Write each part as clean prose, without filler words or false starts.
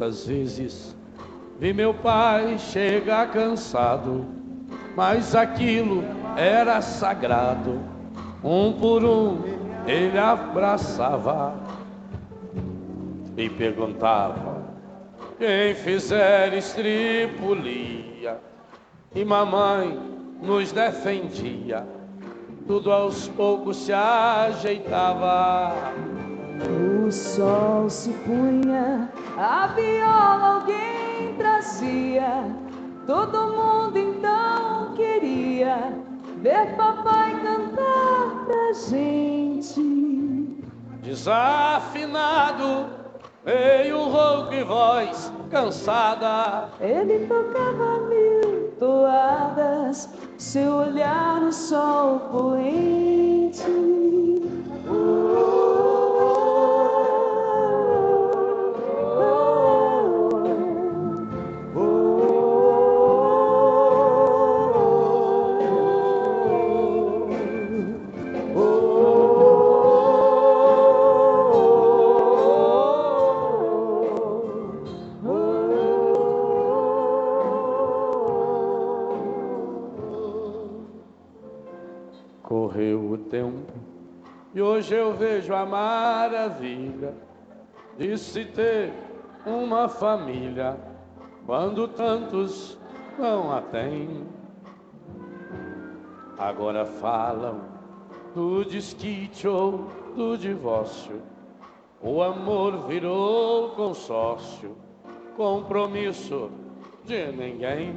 Quantas vezes vi meu pai chegar cansado, mas aquilo era sagrado. Um por um ele abraçava e perguntava: quem fizer estripulia? E mamãe nos defendia. Tudo aos poucos se ajeitava. O sol se punha, a viola alguém trazia. Todo mundo então queria ver papai cantar pra gente. Desafinado, veio um rouco e voz cansada. Ele tocava mil toadas, seu olhar no sol poente. Correu o tempo e hoje eu vejo a maravilha de se ter uma família quando tantos não a têm. Agora falam do desquite ou do divórcio. O amor virou consórcio, compromisso de ninguém.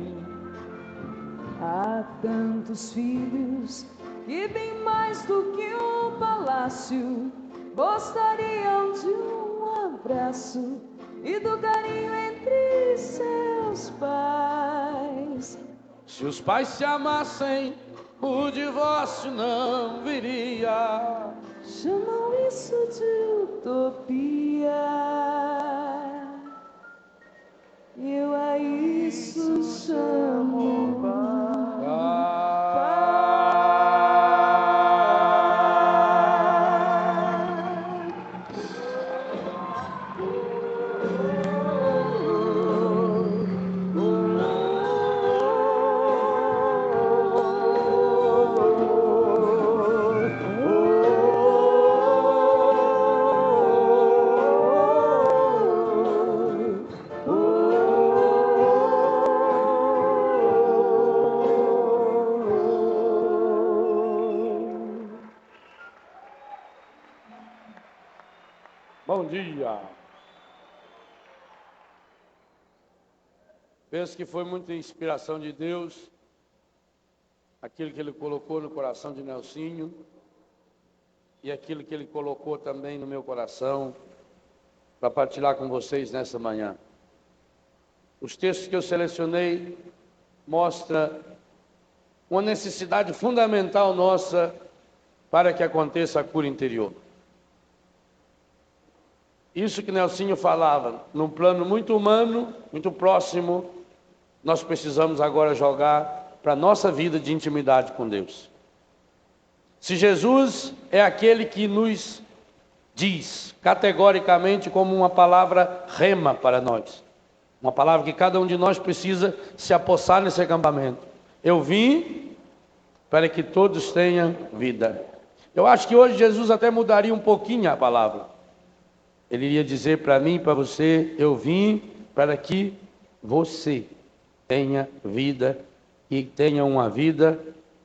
Há tantos filhos que bem mais do que um palácio gostariam de um abraço e do carinho entre seus pais. Se os pais se amassem, o divórcio não viria. Chamam isso de utopia. Eu a isso chamo Bom dia. Penso que foi muita inspiração de Deus, aquilo que Ele colocou no coração de Nelsinho e aquilo que Ele colocou também no meu coração para partilhar com vocês nessa manhã. Os textos que eu selecionei mostram uma necessidade fundamental nossa para que aconteça a cura interior. Isso que Nelsinho falava, num plano muito humano, muito próximo, nós precisamos agora jogar para a nossa vida de intimidade com Deus. Se Jesus é aquele que nos diz categoricamente como uma palavra rema para nós, uma palavra que cada um de nós precisa se apossar nesse acampamento. Eu vim para que todos tenham vida. Eu acho que hoje Jesus até mudaria um pouquinho a palavra. Ele iria dizer para mim e para você: eu vim para que você tenha vida e tenha uma vida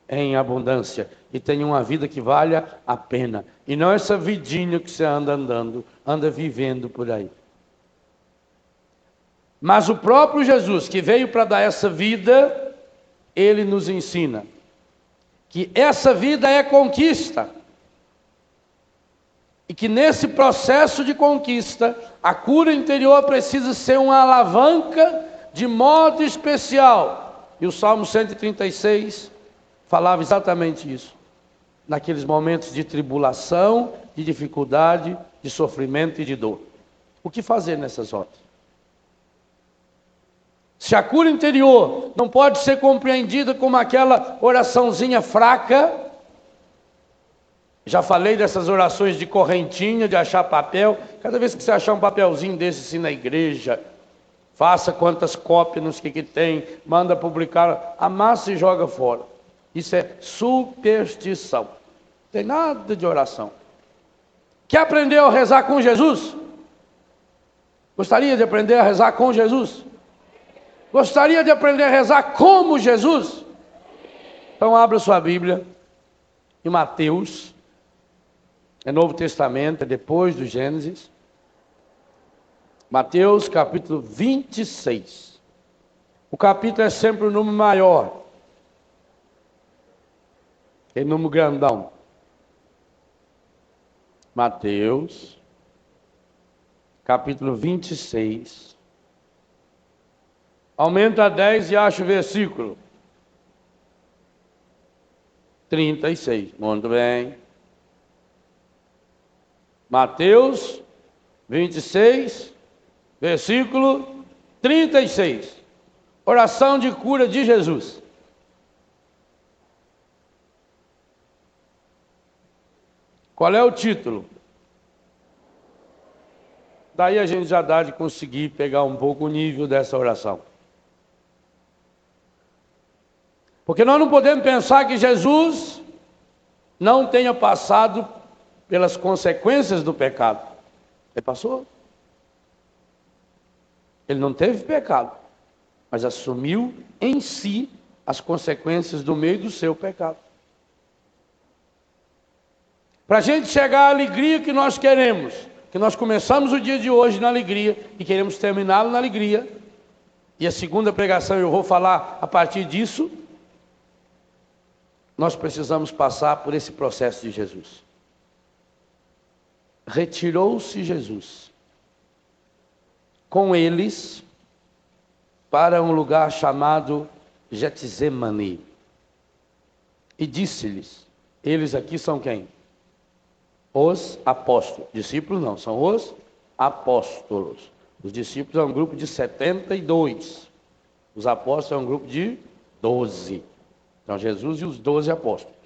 em abundância e tenha uma vida que valha a pena. E não essa vidinha que você anda vivendo por aí. Mas o próprio Jesus, que veio para dar essa vida, Ele nos ensina que essa vida é conquista. E que nesse processo de conquista, a cura interior precisa ser uma alavanca de modo especial. E o Salmo 136 falava exatamente isso. Naqueles momentos de tribulação, de dificuldade, de sofrimento e de dor. O que fazer nessas horas? Se a cura interior não pode ser compreendida como aquela oraçãozinha fraca, já falei dessas orações de correntinha, de achar papel. Cada vez que você achar um papelzinho desse assim na igreja, faça quantas cópias, não sei o que tem, manda publicar, amassa e joga fora. Isso é superstição. Não tem nada de oração. Quer aprender a rezar com Jesus? Gostaria de aprender a rezar com Jesus? Gostaria de aprender a rezar como Jesus? Então abra sua Bíblia em Mateus, é Novo Testamento, é depois do Gênesis. Mateus capítulo 26. O capítulo é sempre um número maior. Tem número grandão. Mateus capítulo 26. Aumenta a 10 e acha o versículo 36. Muito bem. Mateus 26, versículo 36. Oração de cura de Jesus. Qual é o título? Daí a gente já dá de conseguir pegar um pouco o nível dessa oração. Porque nós não podemos pensar que Jesus não tenha passado pelas consequências do pecado. Ele passou. Ele não teve pecado, mas assumiu em si as consequências do meio do seu pecado. Para a gente chegar à alegria que nós queremos, que nós começamos o dia de hoje na alegria e queremos terminá-lo na alegria, e a segunda pregação eu vou falar a partir disso, nós precisamos passar por esse processo de Jesus. Retirou-se Jesus com eles para um lugar chamado Getsemane e disse-lhes, eles aqui são quem? Os apóstolos. Discípulos não, são os apóstolos. Os discípulos é um grupo de 72. Os apóstolos é um grupo de 12. Então Jesus e os 12 apóstolos.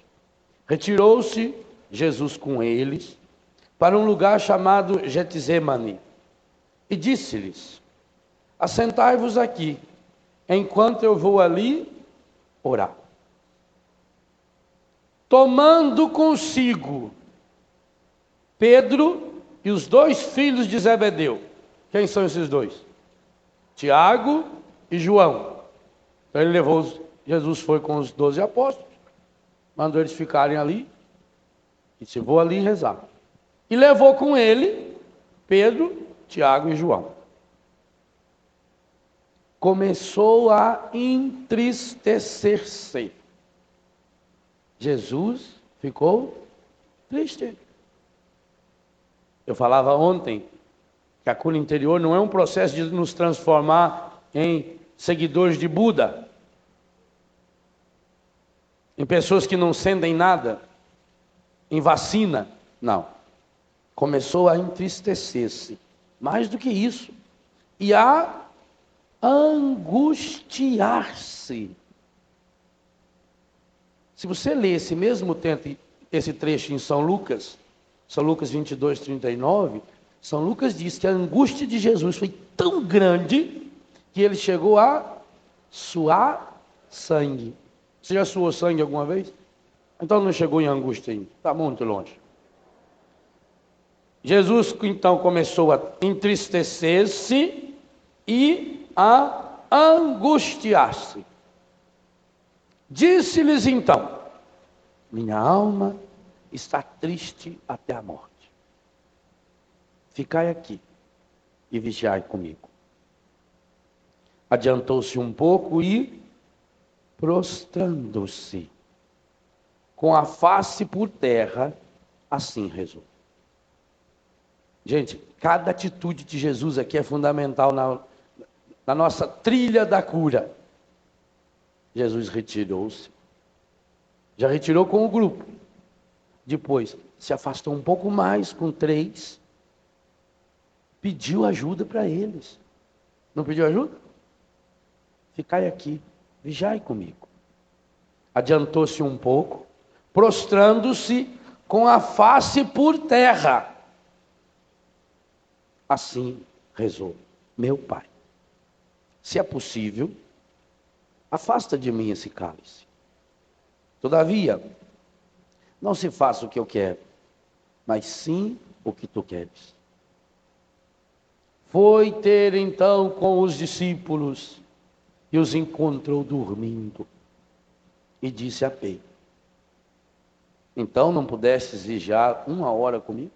Retirou-se Jesus com eles para um lugar chamado Getsemane e disse-lhes, assentai-vos aqui, enquanto eu vou ali orar. Tomando consigo Pedro e os 2 filhos de Zebedeu. Quem são esses 2? Tiago e João. Então ele levou, Jesus foi com os 12 apóstolos, mandou eles ficarem ali, e disse, vou ali rezar. E levou com ele Pedro, Tiago e João. Começou a entristecer-se. Jesus ficou triste. Eu falava ontem que a cura interior não é um processo de nos transformar em seguidores de Buda, em pessoas que não sentem nada, em vacina. Não. Começou a entristecer-se. Mais do que isso. E a angustiar-se. Se você ler esse mesmo tempo, esse trecho em São Lucas 22, 39, São Lucas diz que a angústia de Jesus foi tão grande que ele chegou a suar sangue. Você já suou sangue alguma vez? Então não chegou em angústia ainda, está muito longe. Jesus então começou a entristecer-se e a angustiar-se. Disse-lhes então, minha alma está triste até a morte. Ficai aqui e vigiai comigo. Adiantou-se um pouco e, prostrando-se, com a face por terra, assim rezou. Gente, cada atitude de Jesus aqui é fundamental na nossa trilha da cura. Jesus retirou-se. Já retirou com o grupo. Depois, se afastou um pouco mais com 3. Pediu ajuda para eles. Não pediu ajuda? Ficai aqui, vigiai comigo. Adiantou-se um pouco, prostrando-se com a face por terra. Assim rezou, meu Pai, se é possível, afasta de mim esse cálice. Todavia, não se faça o que eu quero, mas sim o que tu queres. Foi ter então com os discípulos e os encontrou dormindo. E disse a Pedro: então não pudestes vigiar 1 hora comigo?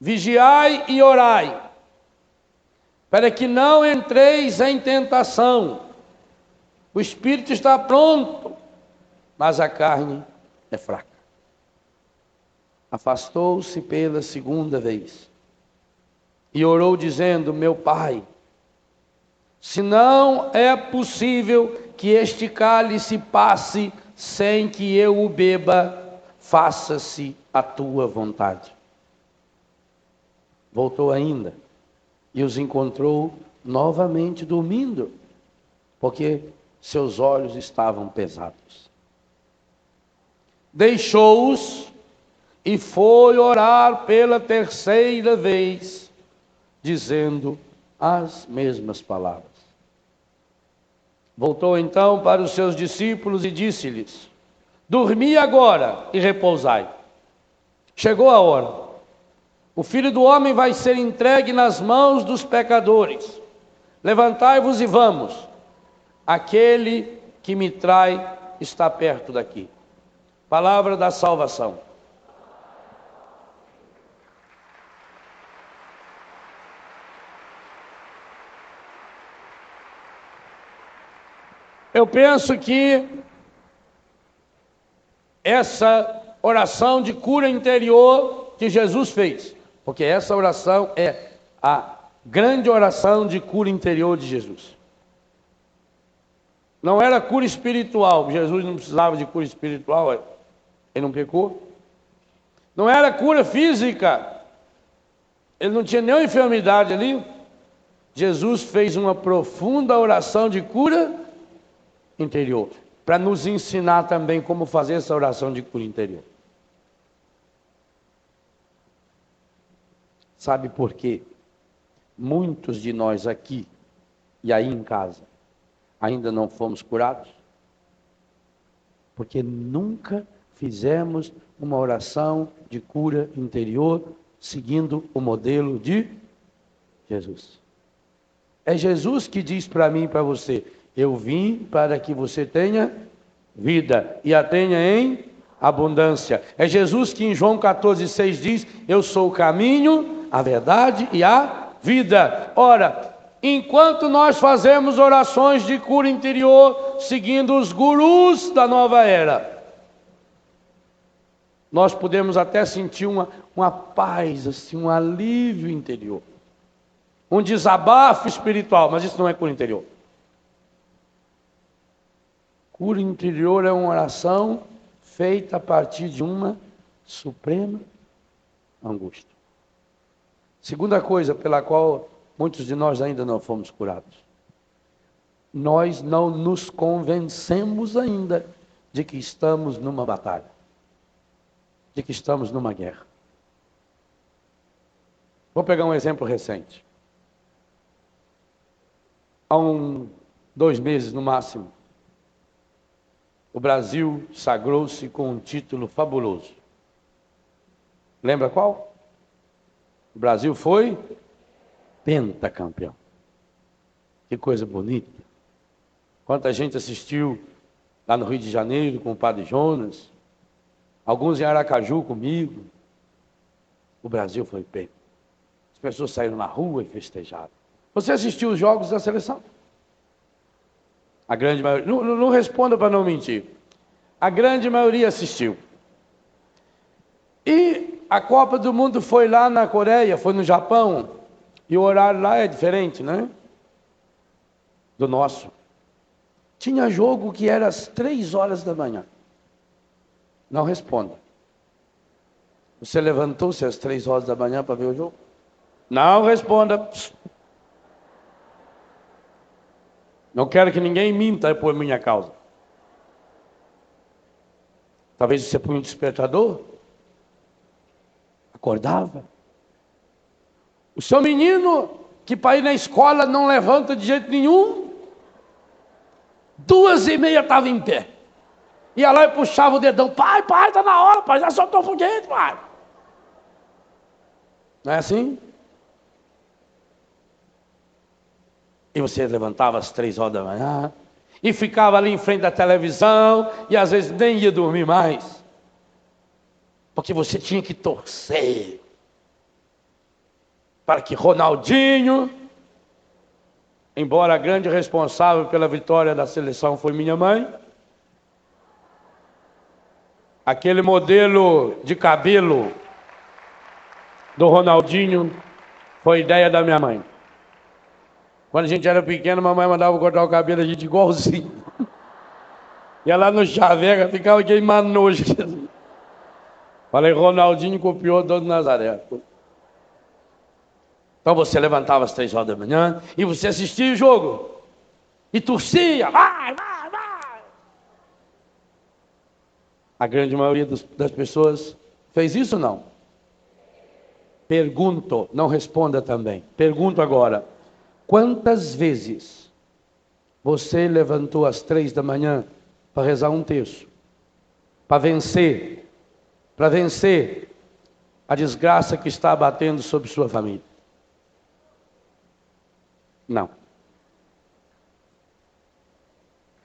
Vigiai e orai, para que não entreis em tentação. O espírito está pronto, mas a carne é fraca. Afastou-se pela 2ª vez e orou dizendo: meu Pai, se não é possível que este cálice passe sem que eu o beba, faça-se a tua vontade. Voltou ainda e os encontrou novamente dormindo, porque seus olhos estavam pesados. Deixou-os e foi orar pela 3ª vez, dizendo as mesmas palavras. Voltou então para os seus discípulos e disse-lhes: dormi agora e repousai. Chegou a hora. O Filho do Homem vai ser entregue nas mãos dos pecadores. Levantai-vos e vamos. Aquele que me trai está perto daqui. Palavra da salvação. Eu penso que essa oração de cura interior que Jesus fez, porque essa oração é a grande oração de cura interior de Jesus. Não era cura espiritual, Jesus não precisava de cura espiritual, ele não pecou. Não era cura física, ele não tinha nenhuma enfermidade ali. Jesus fez uma profunda oração de cura interior, para nos ensinar também como fazer essa oração de cura interior. Sabe por quê? Muitos de nós aqui e aí em casa ainda não fomos curados? Porque nunca fizemos uma oração de cura interior seguindo o modelo de Jesus. É Jesus que diz para mim e para você: eu vim para que você tenha vida e a tenha em abundância. É Jesus que em João 14,6 diz: eu sou o caminho, a verdade e a vida. Ora, enquanto nós fazemos orações de cura interior, seguindo os gurus da nova era, nós podemos até sentir uma paz, assim, um alívio interior, um desabafo espiritual, mas isso não é cura interior. Cura interior é uma oração feita a partir de uma suprema angústia. Segunda coisa pela qual muitos de nós ainda não fomos curados: nós não nos convencemos ainda de que estamos numa batalha, de que estamos numa guerra. Vou pegar um exemplo recente. Há 2 meses no máximo, o Brasil sagrou-se com um título fabuloso. Lembra qual? O Brasil foi pentacampeão. Que coisa bonita. Quanta gente assistiu lá no Rio de Janeiro com o Padre Jonas, alguns em Aracaju comigo. O Brasil foi penta. As pessoas saíram na rua e festejaram. Você assistiu os jogos da seleção? A grande maioria, não responda para não mentir. A grande maioria assistiu. E a Copa do Mundo foi lá na Coreia, foi no Japão, e o horário lá é diferente, né? Do nosso. Tinha jogo que era às 3 horas da manhã. Não responda. Você levantou-se às 3 horas da manhã para ver o jogo? Não responda. Não quero que ninguém minta por minha causa. Talvez você põe um despertador, acordava. O seu menino que para ir na escola não levanta de jeito nenhum. 2h30 estava em pé. Ia lá e puxava o dedão. Pai, está na hora, pai, já soltou o foguete, pai. Não é assim? E você levantava às 3 horas da manhã e ficava ali em frente da televisão e às vezes nem ia dormir mais. Porque você tinha que torcer para que Ronaldinho, embora a grande responsável pela vitória da seleção foi minha mãe, aquele modelo de cabelo do Ronaldinho foi ideia da minha mãe. Quando a gente era pequeno, a mamãe mandava cortar o cabelo a gente igualzinho. E lá no Chavega ficava queimando nojo. Falei, Ronaldinho copiou do Nazaré. Então você levantava às 3 horas da manhã e você assistia o jogo. E torcia, vai. A grande maioria das pessoas fez isso ou não? Pergunto, não responda também. Pergunto agora. Quantas vezes você levantou às 3 da manhã para rezar um terço? Para vencer a desgraça que está abatendo sobre sua família? Não.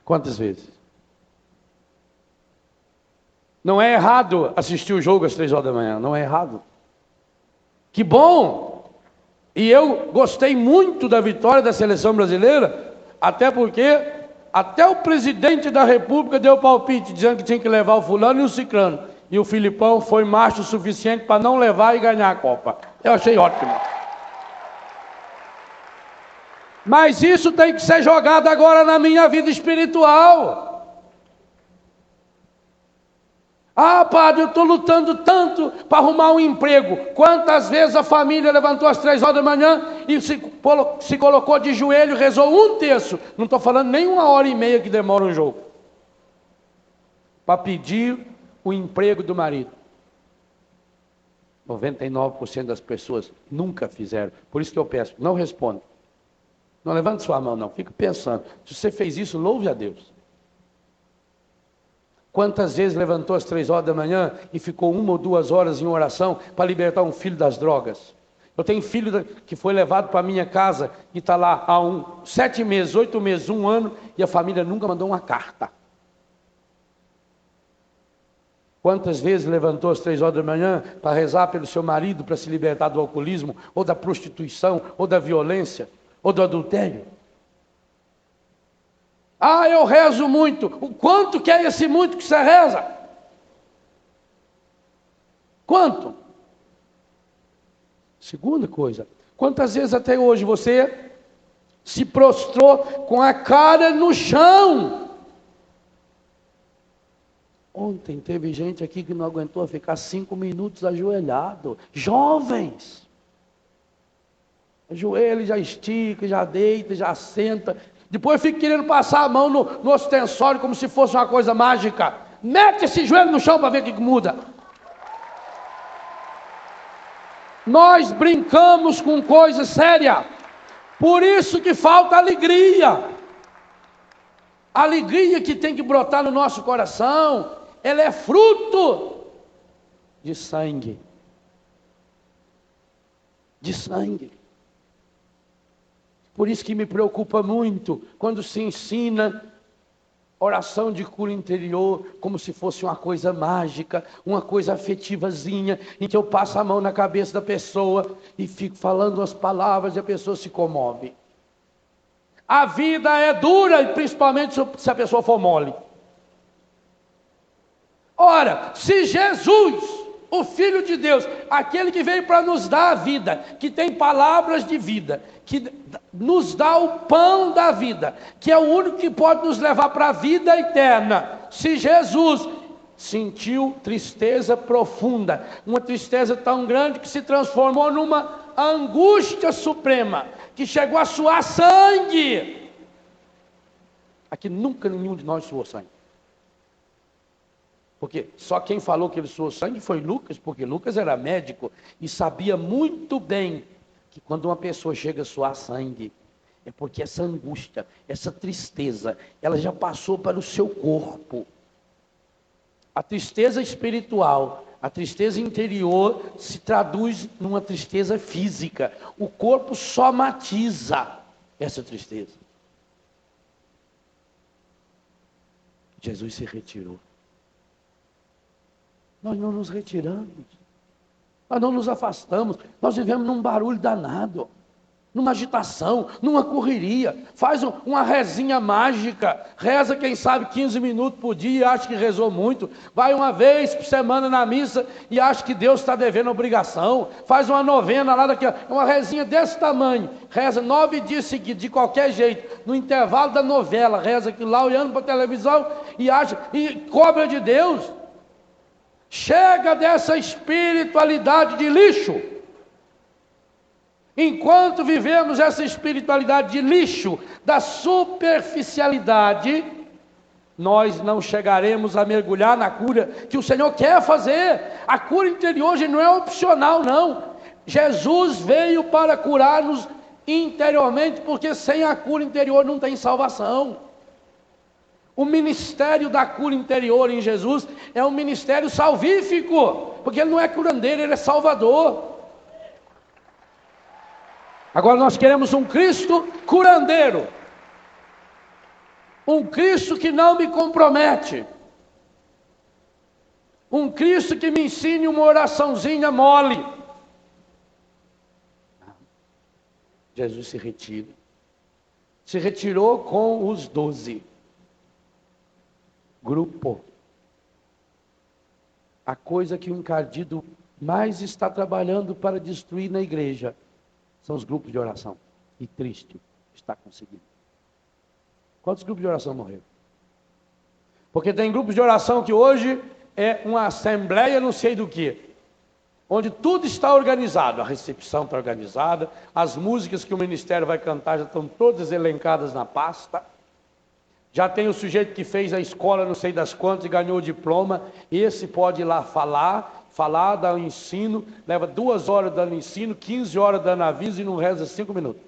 Quantas vezes? Não é errado assistir o jogo às 3 horas da manhã, não é errado. Que bom! E eu gostei muito da vitória da seleção brasileira, até porque até o presidente da República deu palpite, dizendo que tinha que levar o fulano e o ciclano. E o Filipão foi macho o suficiente para não levar e ganhar a Copa. Eu achei ótimo. Mas isso tem que ser jogado agora na minha vida espiritual. Ah, padre, eu estou lutando tanto para arrumar um emprego. Quantas vezes a família levantou às 3 horas da manhã e se colocou de joelho, rezou um terço. Não estou falando nem 1h30 que demora um jogo. Para pedir o emprego do marido. 99% das pessoas nunca fizeram. Por isso que eu peço, não responda. Não levante sua mão, não. Fique pensando. Se você fez isso, louve a Deus. Quantas vezes levantou às 3 horas da manhã e ficou 1 ou 2 horas em oração para libertar um filho das drogas? Eu tenho filho que foi levado para a minha casa e está lá há 7 meses, 8 meses, 1 ano e a família nunca mandou uma carta. Quantas vezes levantou às 3 horas da manhã para rezar pelo seu marido para se libertar do alcoolismo, ou da prostituição, ou da violência, ou do adultério? Ah, eu rezo muito. O quanto que é esse muito que você reza? Quanto? Segunda coisa, quantas vezes até hoje você se prostrou com a cara no chão? Ontem teve gente aqui que não aguentou ficar 5 minutos ajoelhado. Jovens. Ajoelha, já estica, já deita, já senta. Depois fica querendo passar a mão no ostensório como se fosse uma coisa mágica. Mete esse joelho no chão para ver o que muda. Nós brincamos com coisa séria. Por isso que falta alegria. A alegria que tem que brotar no nosso coração, ela é fruto de sangue. De sangue. Por isso que me preocupa muito quando se ensina oração de cura interior como se fosse uma coisa mágica, uma coisa afetivazinha, em que eu passo a mão na cabeça da pessoa e fico falando as palavras e a pessoa se comove. A vida é dura, principalmente se a pessoa for mole. Ora, se Jesus, o Filho de Deus, aquele que veio para nos dar a vida, que tem palavras de vida, que nos dá o pão da vida, que é o único que pode nos levar para a vida eterna. Se Jesus sentiu tristeza profunda, uma tristeza tão grande que se transformou numa angústia suprema, que chegou a suar sangue. Aqui nunca nenhum de nós suou sangue. Porque só quem falou que ele suou sangue foi Lucas, porque Lucas era médico e sabia muito bem que quando uma pessoa chega a suar sangue, é porque essa angústia, essa tristeza, ela já passou para o seu corpo. A tristeza espiritual, a tristeza interior se traduz numa tristeza física. O corpo somatiza essa tristeza. Jesus se retirou. Nós não nos retiramos. Nós não nos afastamos. Nós vivemos num barulho danado, numa agitação, numa correria. Faz uma rezinha mágica. Reza, quem sabe, 15 minutos por dia e acha que rezou muito. Vai uma vez por semana na missa e acha que Deus está devendo obrigação. Faz uma novena lá daqui, uma rezinha desse tamanho. Reza 9 dias seguidos, de qualquer jeito. No intervalo da novela, reza aquilo lá, olhando para a televisão e acha, e cobra de Deus. Chega dessa espiritualidade de lixo. Enquanto vivemos essa espiritualidade de lixo, da superficialidade, nós não chegaremos a mergulhar na cura que o Senhor quer fazer. A cura interior não é opcional, não. Jesus veio para curar-nos interiormente, porque sem a cura interior não tem salvação. O ministério da cura interior em Jesus é um ministério salvífico, porque ele não é curandeiro, ele é salvador. Agora nós queremos um Cristo curandeiro, um Cristo que não me compromete, um Cristo que me ensine uma oraçãozinha mole. Jesus se retirou com os 12. Grupo. A coisa que o encardido mais está trabalhando para destruir na igreja são os grupos de oração. E triste, está conseguindo. Quantos grupos de oração morreram? Porque tem grupos de oração que hoje é uma assembleia não sei do que, onde tudo está organizado, a recepção está organizada, as músicas que o ministério vai cantar já estão todas elencadas na pasta, já tem o sujeito que fez a escola não sei das quantas e ganhou o diploma, esse pode ir lá falar, dar o ensino, leva 2 horas dando ensino, 15 horas dando aviso e não reza 5 minutos.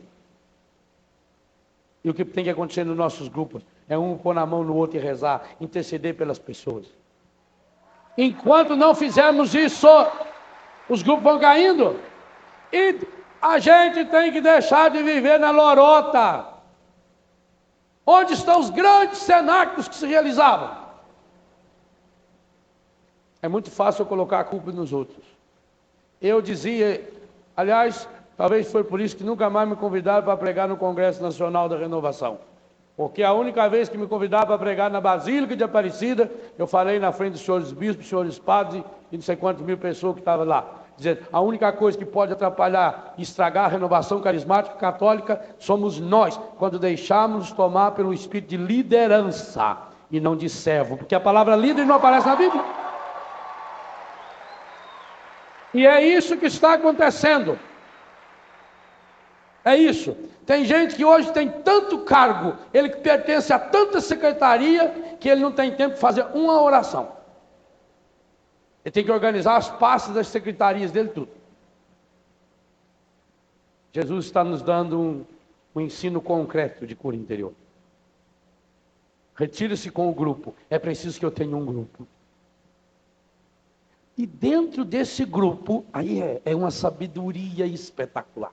E o que tem que acontecer nos nossos grupos é um pôr na mão no outro e rezar, interceder pelas pessoas. Enquanto não fizermos isso, os grupos vão caindo. E a gente tem que deixar de viver na lorota. Onde estão os grandes cenáculos que se realizavam? É muito fácil eu colocar a culpa nos outros. Eu dizia, aliás, talvez foi por isso que nunca mais me convidaram para pregar no Congresso Nacional da Renovação. Porque a única vez que me convidaram para pregar na Basílica de Aparecida, eu falei na frente dos senhores bispos, senhores padres e não sei quantas mil pessoas que estavam lá. Dizendo, a única coisa que pode atrapalhar e estragar a renovação carismática católica somos nós, quando deixarmos tomar pelo espírito de liderança e não de servo. Porque a palavra líder não aparece na Bíblia. E é isso que está acontecendo. É isso. Tem gente que hoje tem tanto cargo, ele que pertence a tanta secretaria, que ele não tem tempo de fazer uma oração. Ele tem que organizar as pastas das secretarias dele, tudo. Jesus está nos dando um ensino concreto de cura interior. Retire-se com o grupo. É preciso que eu tenha um grupo. E dentro desse grupo, aí é uma sabedoria espetacular.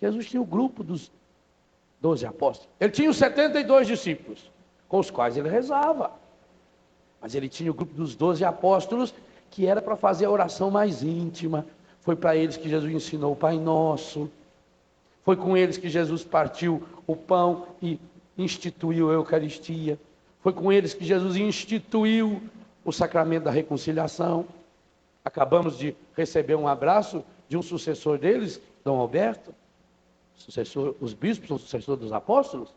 Jesus tinha o grupo dos 12 apóstolos. Ele tinha os 72 discípulos, com os quais ele rezava. Mas ele tinha o grupo dos 12 apóstolos, que era para fazer a oração mais íntima. Foi para eles que Jesus ensinou o Pai Nosso. Foi com eles que Jesus partiu o pão e instituiu a Eucaristia. Foi com eles que Jesus instituiu o sacramento da reconciliação. Acabamos de receber um abraço de um sucessor deles, Dom Alberto. Os bispos são sucessores dos apóstolos.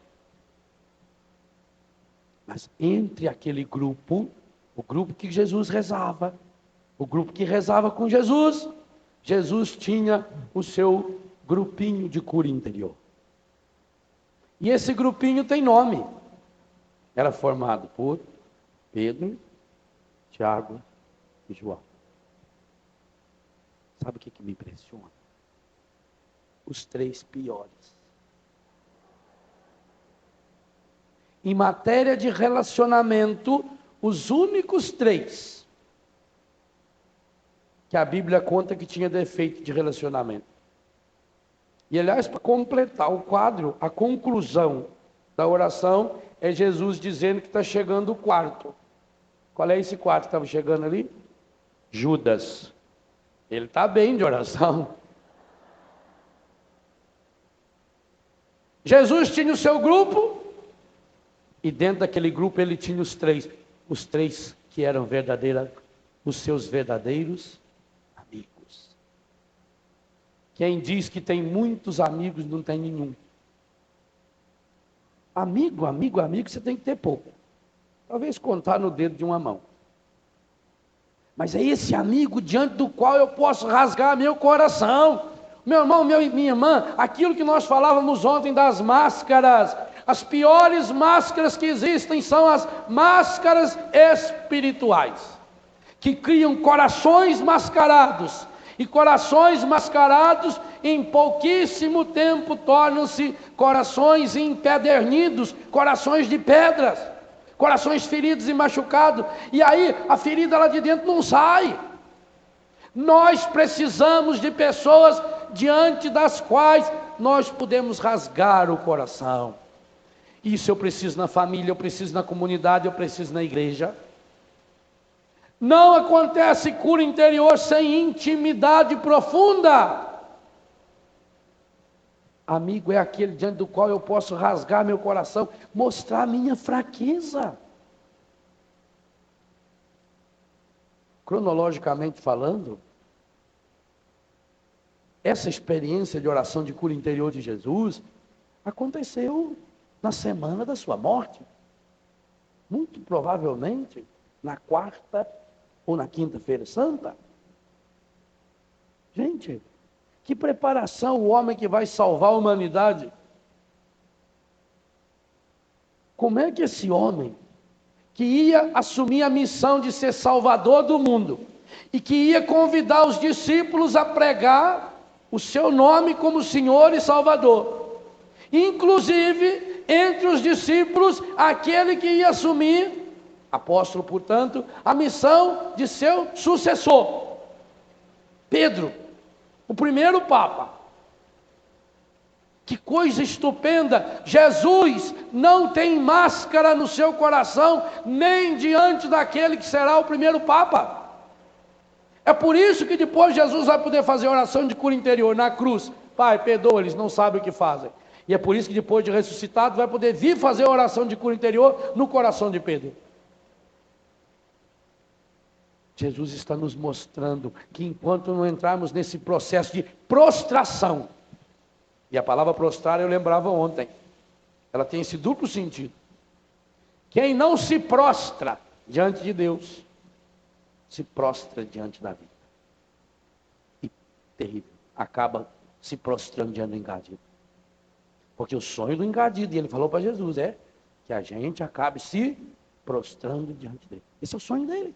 Mas entre aquele grupo, o grupo que Jesus rezava, o grupo que rezava com Jesus, Jesus tinha o seu grupinho de cura interior. E esse grupinho tem nome. Era formado por Pedro, Tiago e João. Sabe o que me impressiona? os 3 piores. Em matéria de relacionamento, os únicos 3 que a Bíblia conta que tinha defeito de relacionamento. E aliás, para completar o quadro, a conclusão da oração é Jesus dizendo que está chegando o quarto. Qual é esse quarto que estava chegando ali? Judas. Ele está bem de oração. Jesus tinha o seu grupo, e dentro daquele grupo ele tinha os 3 que eram os seus verdadeiros amigos. Quem diz que tem muitos amigos não tem nenhum. Amigo, você tem que ter pouco. Talvez contar no dedo de uma mão. Mas é esse amigo diante do qual eu posso rasgar meu coração. Meu irmão, minha irmã, aquilo que nós falávamos ontem das máscaras, as piores máscaras que existem são as máscaras espirituais, que criam corações mascarados, e corações mascarados em pouquíssimo tempo tornam-se corações empedernidos, corações de pedras, corações feridos e machucados, e aí a ferida lá de dentro não sai. Nós precisamos de pessoas diante das quais nós podemos rasgar o coração. Isso eu preciso na família, eu preciso na comunidade, eu preciso na igreja. Não acontece cura interior sem intimidade profunda. Amigo é aquele diante do qual eu posso rasgar meu coração, mostrar a minha fraqueza. Cronologicamente falando, essa experiência de oração de cura interior de Jesus aconteceu na semana da sua morte. Muito provavelmente na quarta ou na quinta-feira santa. Gente, que preparação o homem que vai salvar a humanidade. Como é que esse homem, que ia assumir a missão de ser salvador do mundo, e que ia convidar os discípulos a pregar o seu nome como Senhor e Salvador, inclusive entre os discípulos, aquele que ia assumir, apóstolo portanto, a missão de seu sucessor, Pedro, o primeiro Papa. Que coisa estupenda! Jesus não tem máscara no seu coração, nem diante daquele que será o primeiro Papa. É por isso que depois Jesus vai poder fazer oração de cura interior na cruz. Pai, perdoa, eles não sabem o que fazem. E é por isso que depois de ressuscitado vai poder vir fazer oração de cura interior no coração de Pedro. Jesus está nos mostrando que enquanto não entrarmos nesse processo de prostração, e a palavra prostrar eu lembrava ontem, ela tem esse duplo sentido. Quem não se prostra diante de Deus, se prostra diante da vida. E terrível, acaba se prostrando diante do engadido. Porque o sonho do engadido, e ele falou para Jesus, é que a gente acabe se prostrando diante dele. Esse é o sonho dele.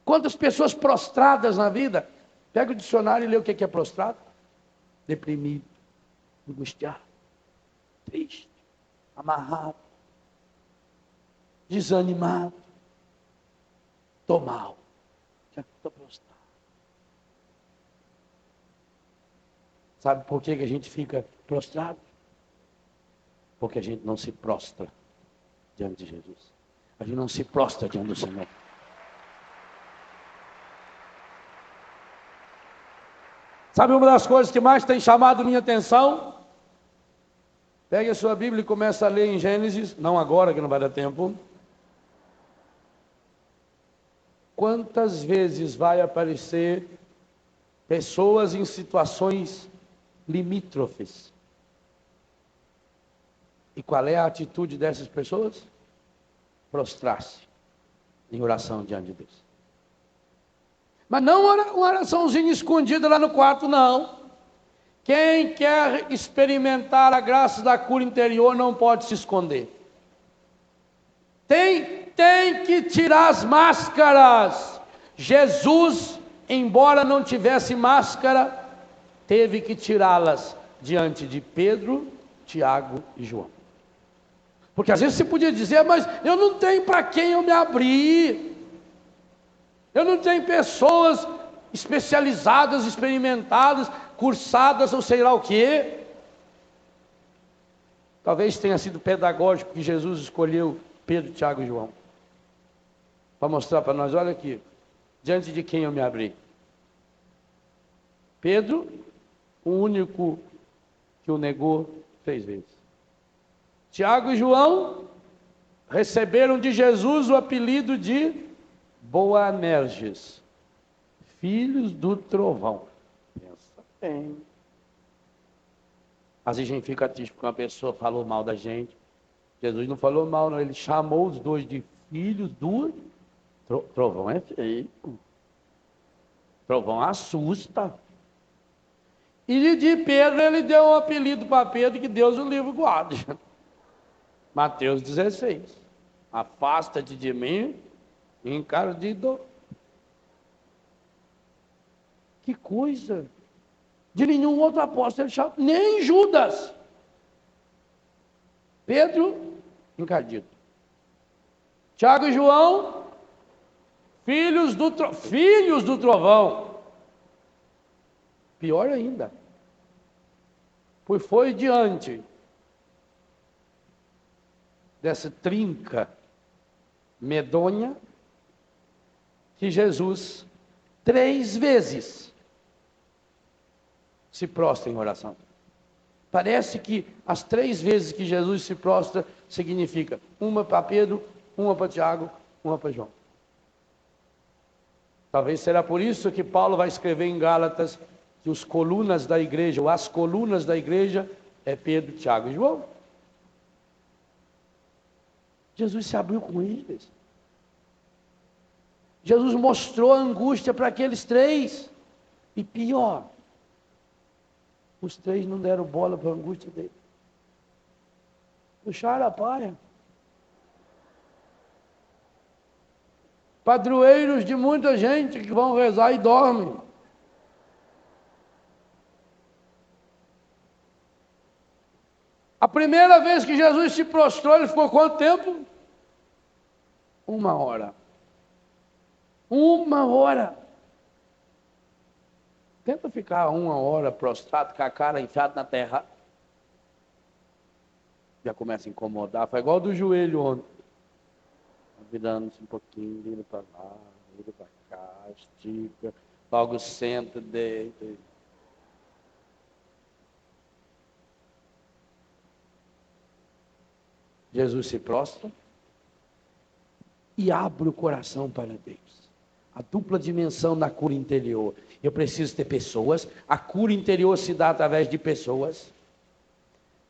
Quantas pessoas prostradas na vida? Pega o dicionário e lê o que é prostrado. Deprimido, angustiado, triste, amarrado, desanimado, estou mal, estou prostrado. Sabe por que a gente fica prostrado? Porque a gente não se prostra diante de Jesus. A gente não se prostra diante do Senhor. Sabe uma das coisas que mais tem chamado minha atenção? Pegue a sua Bíblia e comece a ler em Gênesis, não agora que não vai dar tempo. Quantas vezes vai aparecer pessoas em situações limítrofes? E qual é a atitude dessas pessoas? Prostrar-se em oração diante de Deus. Mas não uma oraçãozinha escondida lá no quarto, não. Quem quer experimentar a graça da cura interior não pode se esconder. Tem que tirar as máscaras. Jesus, embora não tivesse máscara, teve que tirá-las diante de Pedro, Tiago e João. Porque às vezes você podia dizer, mas eu não tenho para quem eu me abrir. Eu não tenho pessoas especializadas, experimentadas, cursadas ou sei lá o quê. Talvez tenha sido pedagógico que Jesus escolheu Pedro, Tiago e João. Para mostrar para nós, olha aqui, diante de quem eu me abri. Pedro, o único que o negou 3 vezes. Tiago e João receberam de Jesus o apelido de Boanerges, filhos do trovão. Pensa bem. Às vezes a gente fica triste porque uma pessoa falou mal da gente. Jesus não falou mal, não. Ele chamou os dois de filhos do trovão. É feio. Trovão assusta. E de Pedro ele deu um apelido para Pedro que Deus o livre guarde. Mateus 16. Afasta-te de mim, encardido. Que coisa! De nenhum outro apóstolo ele chamou, nem Judas. Pedro, encardido. Tiago e João, filhos do trovão. Pior ainda. Pois foi diante dessa trinca medonha que Jesus 3 vezes se prostra em oração. Parece que as 3 vezes que Jesus se prostra significa uma para Pedro, uma para Tiago, uma para João. Talvez será por isso que Paulo vai escrever em Gálatas que as colunas da igreja é Pedro, Tiago e João. Jesus se abriu com eles. Jesus mostrou a angústia para aqueles 3. E pior, os 3 não deram bola para a angústia dele. Puxaram a palha. Padroeiros de muita gente que vão rezar e dormem. A primeira vez que Jesus se prostrou, ele ficou quanto tempo? 1 hora. 1 hora. Tenta ficar 1 hora prostrado, com a cara enfiada na terra. Já começa a incomodar. Foi igual do joelho ontem. Virando-se um pouquinho, vira para lá, vira para cá, estica. Logo senta, deita. Jesus se prostra e abre o coração para Deus. A dupla dimensão da cura interior. Eu preciso ter pessoas. A cura interior se dá através de pessoas.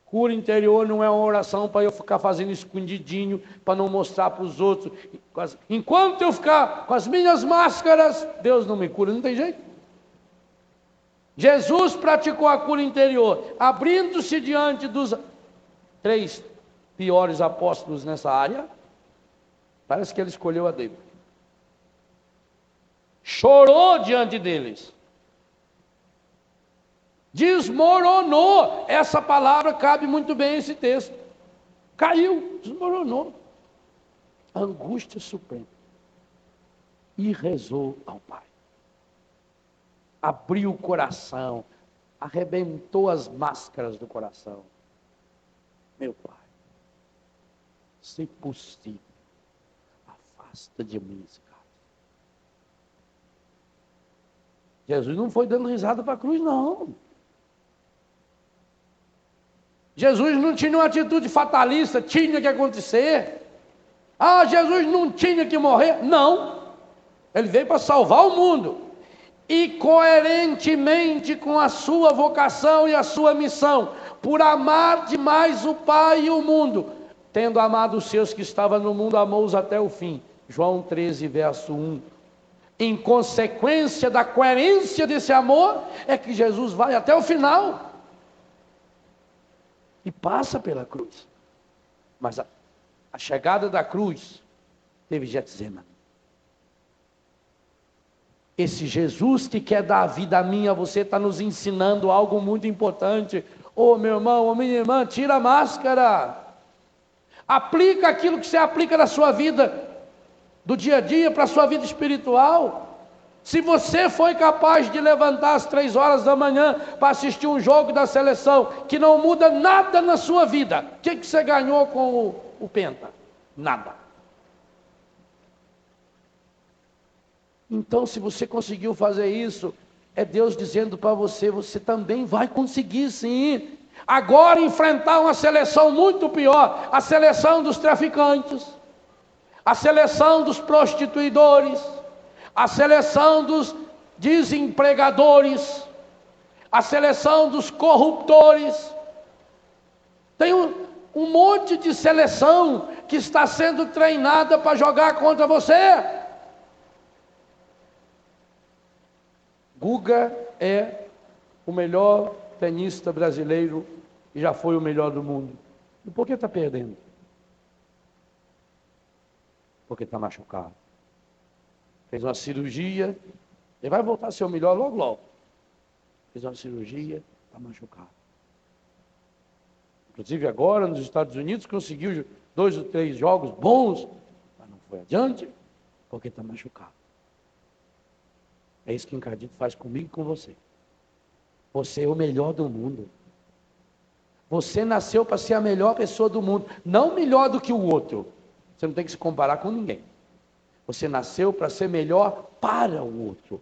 Cura interior não é uma oração para eu ficar fazendo escondidinho, para não mostrar para os outros. Enquanto eu ficar com as minhas máscaras, Deus não me cura, não tem jeito. Jesus praticou a cura interior, abrindo-se diante dos 3 piores apóstolos nessa área. Parece que ele escolheu a dedo. Chorou diante deles. Desmoronou. Essa palavra cabe muito bem a esse texto. Caiu, desmoronou. Angústia suprema. E rezou ao Pai. Abriu o coração. Arrebentou as máscaras do coração. Meu Pai, se possível, afasta de mim esse cara. Jesus não foi dando risada para a cruz, não. Jesus não tinha uma atitude fatalista, tinha que acontecer. Ah, Jesus não tinha que morrer. Não. Ele veio para salvar o mundo. E coerentemente com a sua vocação e a sua missão, por amar demais o Pai e o mundo, tendo amado os seus que estavam no mundo, amou-os até o fim. João 13, verso 1. Em consequência da coerência desse amor, é que Jesus vai até o final. E passa pela cruz. Mas a chegada da cruz teve Getsemane. Esse Jesus que quer dar a vida a mim, a você, está nos ensinando algo muito importante. Ô meu irmão, ô minha irmã, tira a máscara. Aplica aquilo que você aplica na sua vida do dia a dia para a sua vida espiritual. Se você foi capaz de levantar às 3 horas da manhã para assistir um jogo da seleção que não muda nada na sua vida, o que você ganhou com o Penta? Nada. Então, se você conseguiu fazer isso, é Deus dizendo para você, você também vai conseguir sim. Agora enfrentar uma seleção muito pior, a seleção dos traficantes, a seleção dos prostituidores, a seleção dos desempregadores, a seleção dos corruptores. Tem um monte de seleção que está sendo treinada para jogar contra você. Guga é o melhor tenista brasileiro e já foi o melhor do mundo. E por que está perdendo? Porque está machucado. Fez uma cirurgia, ele vai voltar a ser o melhor logo logo. Fez uma cirurgia, está machucado. Inclusive agora nos Estados Unidos conseguiu 2 ou 3 jogos bons, mas não foi adiante, porque está machucado. É isso que o Encardito faz comigo e com você. Você é o melhor do mundo. Você nasceu para ser a melhor pessoa do mundo, não melhor do que o outro. Você não tem que se comparar com ninguém. Você nasceu para ser melhor para o outro.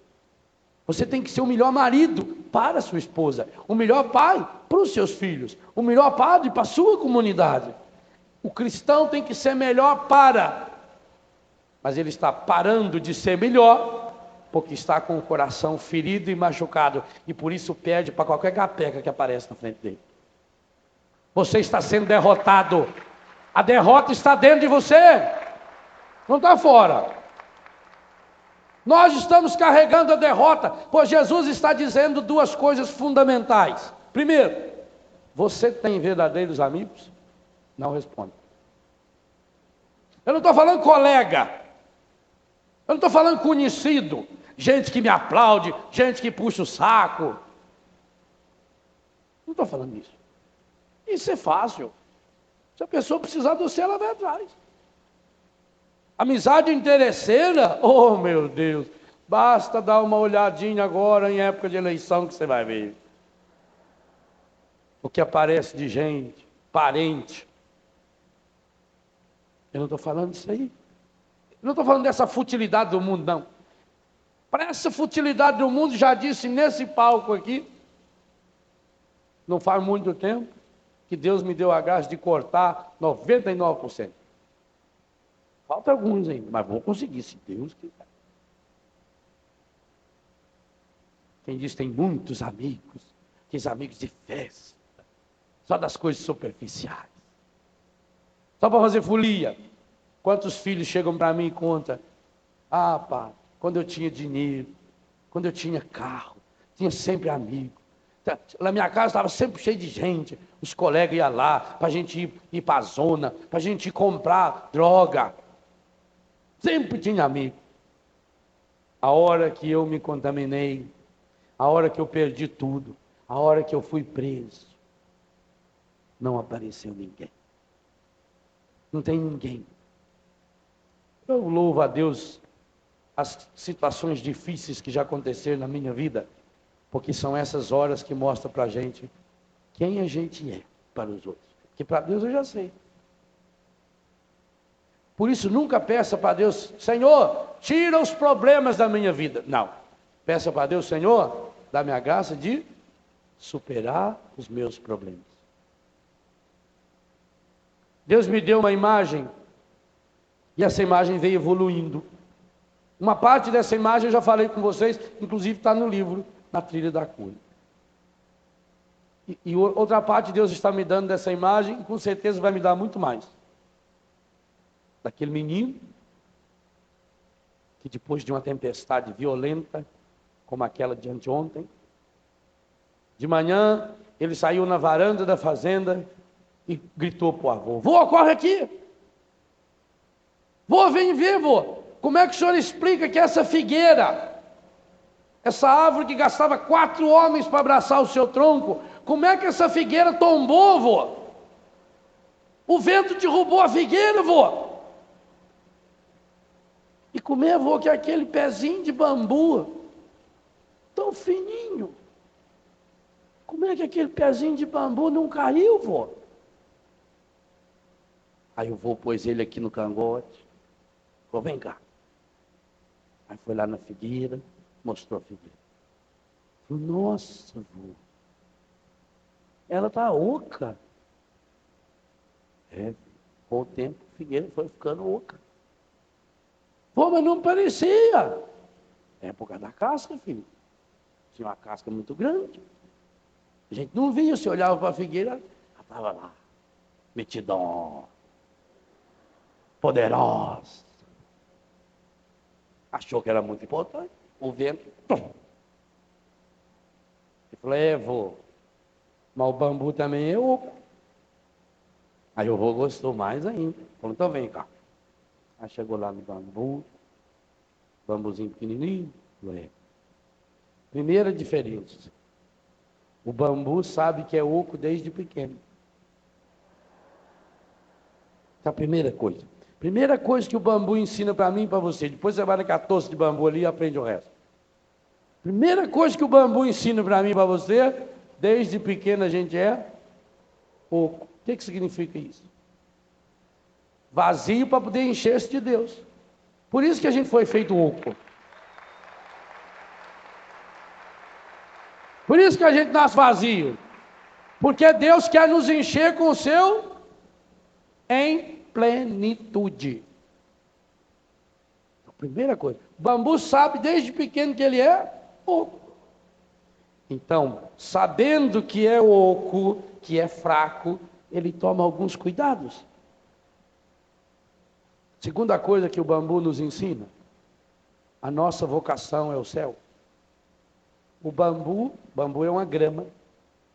Você tem que ser o melhor marido para a sua esposa, o melhor pai para os seus filhos, o melhor padre para a sua comunidade. O cristão tem que ser melhor mas ele está parando de ser melhor porque está com o coração ferido e machucado, e por isso perde para qualquer capeca que aparece na frente dele. Você está sendo derrotado. A derrota está dentro de você, não está fora. Nós estamos carregando a derrota, pois Jesus está dizendo 2 coisas fundamentais. Primeiro, você tem verdadeiros amigos? Não responde. Eu não estou falando colega, eu não estou falando conhecido, gente que me aplaude, gente que puxa o saco. Não estou falando isso. Isso é fácil. Se a pessoa precisar de você, ela vai atrás. Amizade interesseira, oh meu Deus, basta dar uma olhadinha agora em época de eleição que você vai ver. O que aparece de gente, parente. Eu não estou falando disso aí. Eu não estou falando dessa futilidade do mundo, não. Para essa futilidade do mundo, já disse nesse palco aqui, não faz muito tempo, que Deus me deu a graça de cortar 99%. Falta alguns ainda, mas vou conseguir, se Deus quiser. Quem diz tem muitos amigos, aqueles amigos de festa, só das coisas superficiais, só para fazer folia. Quantos filhos chegam para mim e contam? Ah, pai, quando eu tinha dinheiro, quando eu tinha carro, tinha sempre amigo. Na minha casa estava sempre cheio de gente, os colegas iam lá, para a gente ir para a zona, para a gente ir comprar droga. Sempre tinha amigo. A hora que eu me contaminei, a hora que eu perdi tudo, a hora que eu fui preso, não apareceu ninguém. Não tem ninguém. Eu louvo a Deus as situações difíceis que já aconteceram na minha vida, porque são essas horas que mostram para a gente quem a gente é para os outros. Porque para Deus eu já sei. Por isso nunca peça para Deus, Senhor, tira os problemas da minha vida. Não. Peça para Deus, Senhor, dá-me a graça de superar os meus problemas. Deus me deu uma imagem, e essa imagem veio evoluindo. Uma parte dessa imagem eu já falei com vocês, inclusive está no livro, Na Trilha da Cura. E outra parte Deus está me dando dessa imagem, e com certeza vai me dar muito mais. Daquele menino, que depois de uma tempestade violenta, como aquela de anteontem, de manhã, ele saiu na varanda da fazenda e gritou para o avô, vô, corre aqui! Vô, vem ver, vô! Como é que o senhor explica que essa figueira Essa árvore que gastava 4 homens para abraçar o seu tronco, como é que essa figueira tombou, vô? O vento derrubou a figueira, vô. E como é, vô, que aquele pezinho de bambu, tão fininho, como é que aquele pezinho de bambu não caiu, vô? Aí o vô pôs ele aqui no cangote, falou, vem cá. Aí foi lá na figueira, mostrou a figueira. Falei, nossa, vô, ela está oca. Com o tempo, a figueira foi ficando oca. Pô, mas não parecia. É por causa da casca, filho. Tinha uma casca muito grande. A gente não via, se olhava para a figueira, ela estava lá, metidão, poderosa. Achou que era muito importante. O vento, tum. Eu falei, vô, mas o bambu também é oco. Aí o vô gostou mais ainda. Falou, então vem cá. Aí chegou lá no bambu, bambuzinho pequenininho. Falei, primeira diferença. O bambu sabe que é oco desde pequeno. Essa é a primeira coisa. Primeira coisa que o bambu ensina para mim e para você. Depois você vai na 14 de bambu ali e aprende o resto. Primeira coisa que o bambu ensina para mim e para você, desde pequeno a gente é oco. O que significa isso? Vazio para poder encher-se de Deus. Por isso que a gente foi feito oco. Por isso que a gente nasce vazio. Porque Deus quer nos encher com o seu em plenitude. A primeira coisa. O bambu sabe desde pequeno que ele é oco. Então, sabendo que é oco, que é fraco, ele toma alguns cuidados. Segunda coisa que o bambu nos ensina, a nossa vocação é o céu. O bambu é uma grama,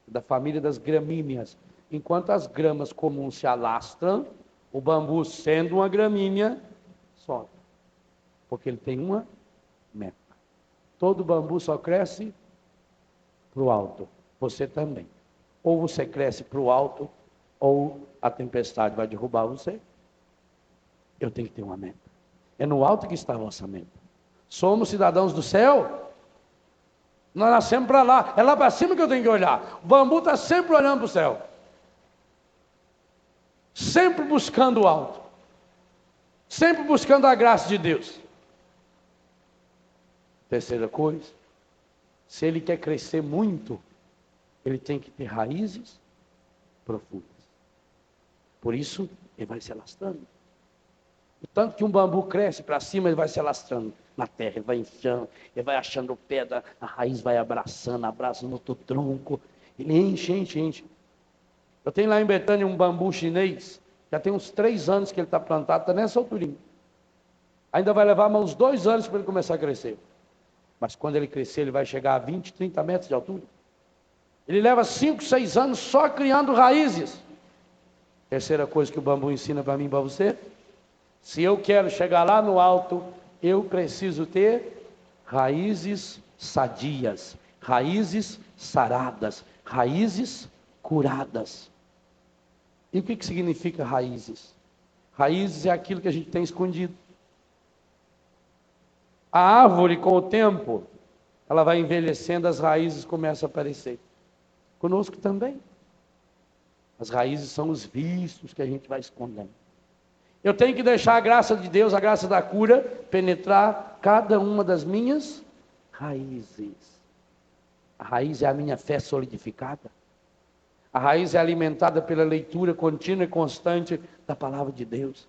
da família das gramíneas. Enquanto as gramas comuns se alastram, o bambu, sendo uma gramínea, sobe. Porque ele tem uma meta. Todo bambu só cresce para o alto. Você também. Ou você cresce para o alto, ou a tempestade vai derrubar você. Eu tenho que ter uma meta. É no alto que está a vossa meta. Somos cidadãos do céu. Nós nascemos para lá. É lá para cima que eu tenho que olhar. O bambu está sempre olhando para o céu. Sempre buscando o alto. Sempre buscando a graça de Deus. Terceira coisa. Se ele quer crescer muito, ele tem que ter raízes profundas. Por isso, ele vai se alastrando. Tanto que um bambu cresce para cima, ele vai se alastrando na terra, ele vai enfiando, ele vai achando pedra, a raiz vai abraçando, abraça no outro tronco, ele enche. Eu tenho lá em Betânia um bambu chinês, já tem uns 3 anos que ele está plantado, está nessa alturinha. Ainda vai levar mais uns 2 anos para ele começar a crescer. Mas quando ele crescer, ele vai chegar a 20, 30 metros de altura. Ele leva 5, 6 anos só criando raízes. Terceira coisa que o bambu ensina para mim e para você. Se eu quero chegar lá no alto, eu preciso ter raízes sadias, raízes saradas, raízes curadas. E o que significa raízes? Raízes é aquilo que a gente tem escondido. A árvore, com o tempo, ela vai envelhecendo, as raízes começam a aparecer. Conosco também. As raízes são os vícios que a gente vai escondendo. Eu tenho que deixar a graça de Deus, a graça da cura, penetrar cada uma das minhas raízes. A raiz é a minha fé solidificada. A raiz é alimentada pela leitura contínua e constante da palavra de Deus.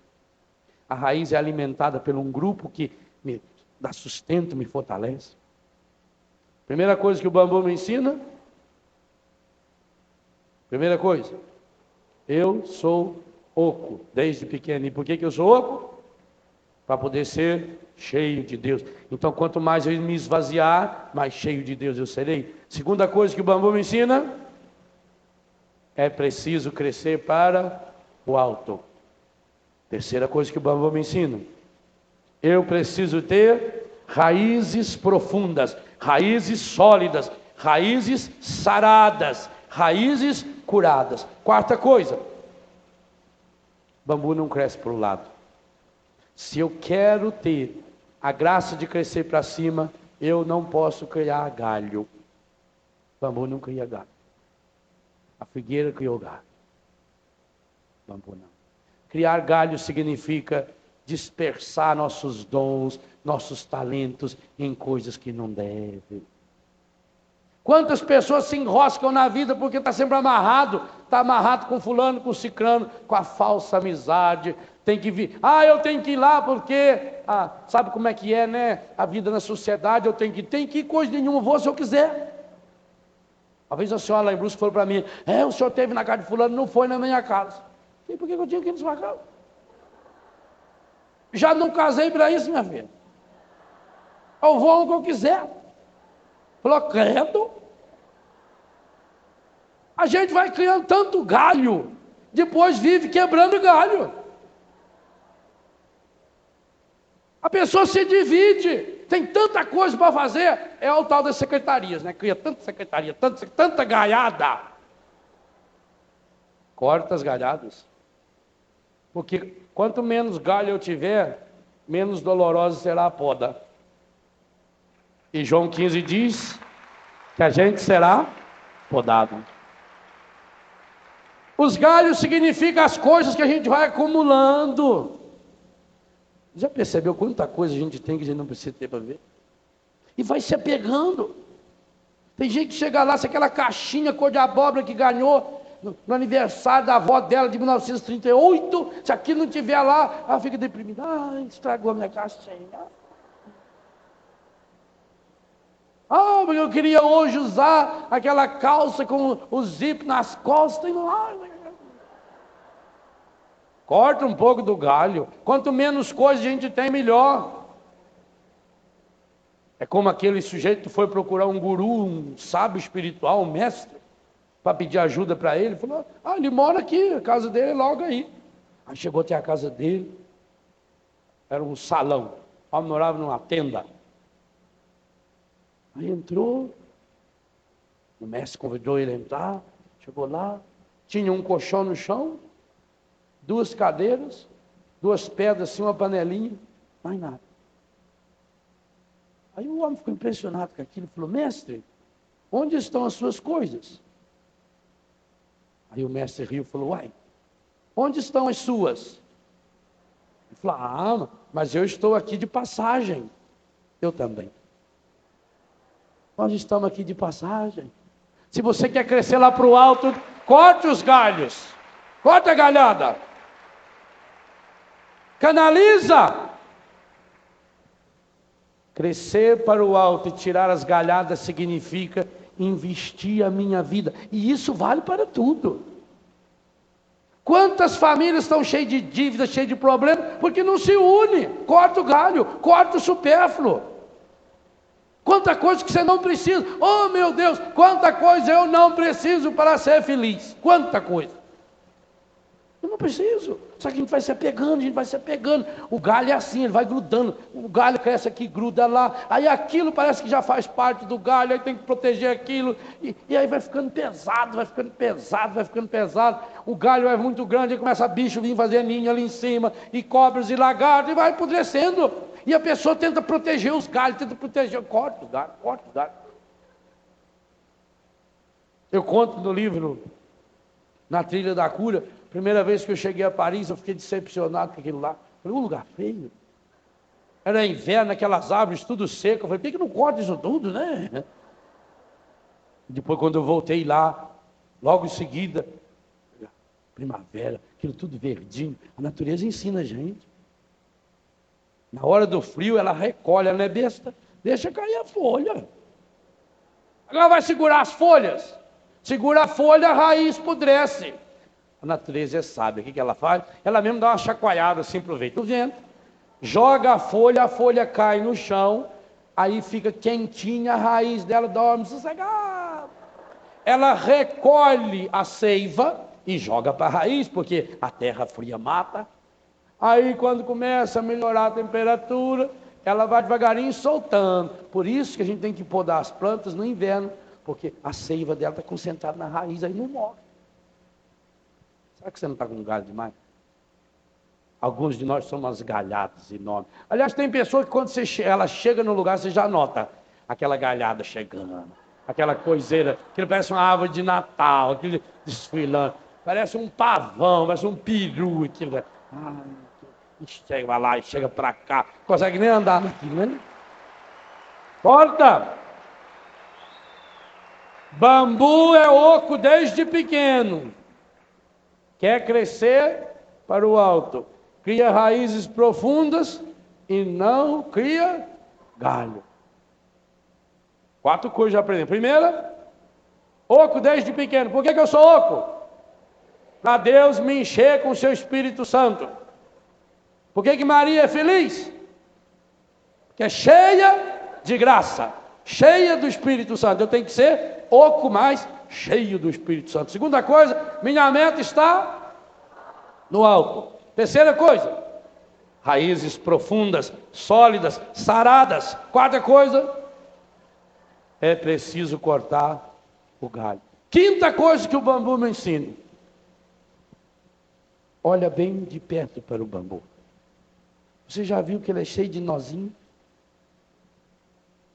A raiz é alimentada por um grupo que me dá sustento, me fortalece. Primeira coisa que o bambu me ensina. Primeira coisa. Eu sou oco, desde pequeno. E por que eu sou oco? Para poder ser cheio de Deus. Então, quanto mais eu me esvaziar, mais cheio de Deus eu serei. Segunda coisa que o bambu me ensina, é preciso crescer para o alto. Terceira coisa que o bambu me ensina, eu preciso ter raízes profundas, raízes sólidas, raízes saradas, raízes curadas. Quarta coisa, bambu não cresce para o lado. Se eu quero ter a graça de crescer para cima, eu não posso criar galho. Bambu não cria galho. A figueira criou galho. Bambu não. Criar galho significa dispersar nossos dons, nossos talentos em coisas que não devem. Quantas pessoas se enroscam na vida porque está sempre amarrado? Está amarrado com fulano, com cicrano, com a falsa amizade. Tem que vir, eu tenho que ir lá porque, sabe como é que é, né? A vida na sociedade, eu tenho que ir, coisa nenhuma, vou se eu quiser. Uma vez a senhora lá em Brusque falou para mim, o senhor esteve na casa de fulano, não foi na minha casa. E por que eu tinha que ir na sua casa? Já não casei para isso, minha filha. Eu vou onde eu quiser. Falou, credo. A gente vai criando tanto galho, depois vive quebrando galho. A pessoa se divide, tem tanta coisa para fazer, é o tal das secretarias, né? Cria tanta secretaria, tanta galhada. Corta as galhadas. Porque quanto menos galho eu tiver, menos dolorosa será a poda. E João 15 diz que a gente será podado. Os galhos significam as coisas que a gente vai acumulando. Já percebeu quanta coisa a gente tem que a gente não precisa ter para ver? E vai se apegando. Tem gente que chega lá, se aquela caixinha cor de abóbora que ganhou no aniversário da avó dela de 1938, se aquilo não tiver lá, ela fica deprimida. Estragou a minha caixinha. Porque eu queria hoje usar aquela calça com o zip nas costas. Corta um pouco do galho. Quanto menos coisa a gente tem, melhor. É como aquele sujeito que foi procurar um guru, um sábio espiritual, um mestre, para pedir ajuda para ele. Falou, ele mora aqui, a casa dele é logo aí. Aí chegou até a casa dele, era um salão. O homem morava numa tenda. Aí entrou, o mestre convidou ele a entrar, chegou lá, tinha um colchão no chão, 2 cadeiras, 2 pedras assim, uma panelinha, mais nada. Aí o homem ficou impressionado com aquilo, falou, mestre, onde estão as suas coisas? Aí o mestre riu e falou, onde estão as suas? Ele falou, mas eu estou aqui de passagem. Eu também. Nós estamos aqui de passagem. Se você quer crescer lá para o alto, corte os galhos. Corta a galhada. Canaliza. Crescer para o alto e tirar as galhadas significa investir a minha vida. E isso vale para tudo. Quantas famílias estão cheias de dívidas, cheias de problemas, porque não se une. Corta o galho, corta o supérfluo. Quanta coisa que você não precisa. Oh meu Deus, quanta coisa eu não preciso para ser feliz. Quanta coisa. Eu não preciso. Só que a gente vai se apegando, O galho é assim, ele vai grudando. O galho cresce aqui, gruda lá. Aí aquilo parece que já faz parte do galho, aí tem que proteger aquilo. E aí vai ficando pesado. O galho é muito grande, aí começa bicho vir fazer ninho ali em cima, e cobras e lagartos, e vai apodrecendo. E a pessoa tenta proteger os galhos, corta o galho. Eu conto no livro, Na Trilha da Cura, primeira vez que eu cheguei a Paris, eu fiquei decepcionado com aquilo lá. Falei, um lugar feio. Era inverno, aquelas árvores tudo seco. Eu falei, por que não corta isso tudo, né? Depois, quando eu voltei lá, logo em seguida, primavera, aquilo tudo verdinho. A natureza ensina a gente. Na hora do frio, ela recolhe, ela não é besta. Deixa cair a folha. Agora vai segurar as folhas. Segura a folha, a raiz apodrece. A natureza é sábia. O que ela faz? Ela mesmo dá uma chacoalhada assim, aproveita o vento. Joga a folha cai no chão. Aí fica quentinha, a raiz dela dorme sossegada. Ela recolhe a seiva e joga para a raiz, porque a terra fria mata. Aí quando começa a melhorar a temperatura, ela vai devagarinho soltando. Por isso que a gente tem que podar as plantas no inverno, porque a seiva dela está concentrada na raiz, aí não morre. Será que você não está com galho demais? Alguns de nós somos umas galhadas enormes. Aliás, tem pessoa que quando ela chega no lugar, você já nota aquela galhada chegando, aquela coiseira, aquilo parece uma árvore de Natal, aquele desfilando, parece um pavão, parece um peru, aquilo. Chega lá e chega para cá, não consegue nem andar naquilo, né? Corta! Bambu é oco desde pequeno, quer crescer para o alto, cria raízes profundas e não cria galho. 4 coisas já aprendi. Primeira, oco desde pequeno. Por que eu sou oco? Para Deus me encher com o seu Espírito Santo. Por que Maria é feliz? Porque é cheia de graça, cheia do Espírito Santo. Eu tenho que ser oco, mais cheio do Espírito Santo. Segunda coisa, minha meta está no alto. Terceira coisa, raízes profundas, sólidas, saradas. Quarta coisa, é preciso cortar o galho. Quinta coisa que o bambu me ensina: olha bem de perto para o bambu. Você já viu que ele é cheio de nozinho?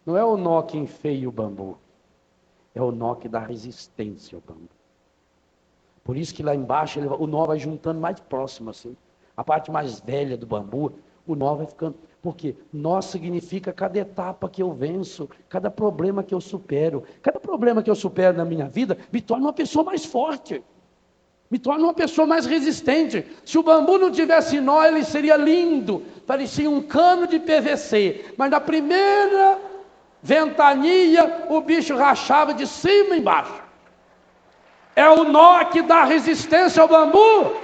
Não é o nó que enfeia o bambu, é o nó que dá resistência ao bambu. Por isso que lá embaixo o nó vai juntando mais próximo assim. A parte mais velha do bambu, o nó vai ficando. Porque nó significa cada etapa que eu venço, cada problema que eu supero. Cada problema que eu supero na minha vida me torna uma pessoa mais forte, me torna uma pessoa mais resistente. Se o bambu não tivesse nó, ele seria lindo, parecia um cano de PVC, mas na primeira ventania o bicho rachava de cima e embaixo. É o nó que dá resistência ao bambu,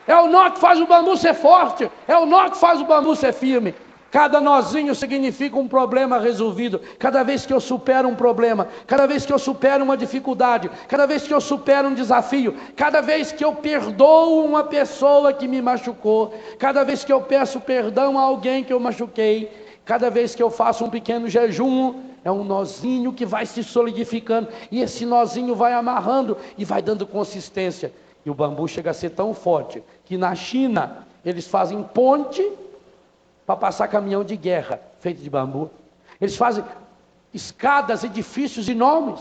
é o nó que faz o bambu ser forte, é o nó que faz o bambu ser firme. Cada nozinho significa um problema resolvido. Cada vez que eu supero um problema, cada vez que eu supero uma dificuldade, cada vez que eu supero um desafio, cada vez que eu perdoo uma pessoa que me machucou, cada vez que eu peço perdão a alguém que eu machuquei, cada vez que eu faço um pequeno jejum, é um nozinho que vai se solidificando, e esse nozinho vai amarrando e vai dando consistência. E o bambu chega a ser tão forte que na China eles fazem ponte para passar caminhão de guerra feito de bambu. Eles fazem escadas, edifícios enormes.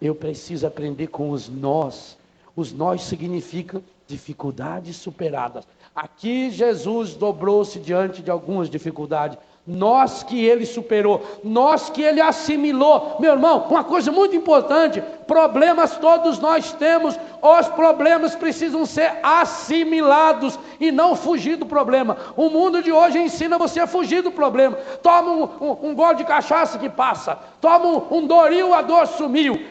Eu preciso aprender com os nós. Os nós significam dificuldades superadas. Aqui Jesus dobrou-se diante de algumas dificuldades. Nós que ele superou, nós que ele assimilou. Meu irmão, uma coisa muito importante: problemas todos nós temos, os problemas precisam ser assimilados e não fugir do problema. O mundo de hoje ensina você a fugir do problema. Toma um gole de cachaça que passa, toma um Doril, a dor sumiu.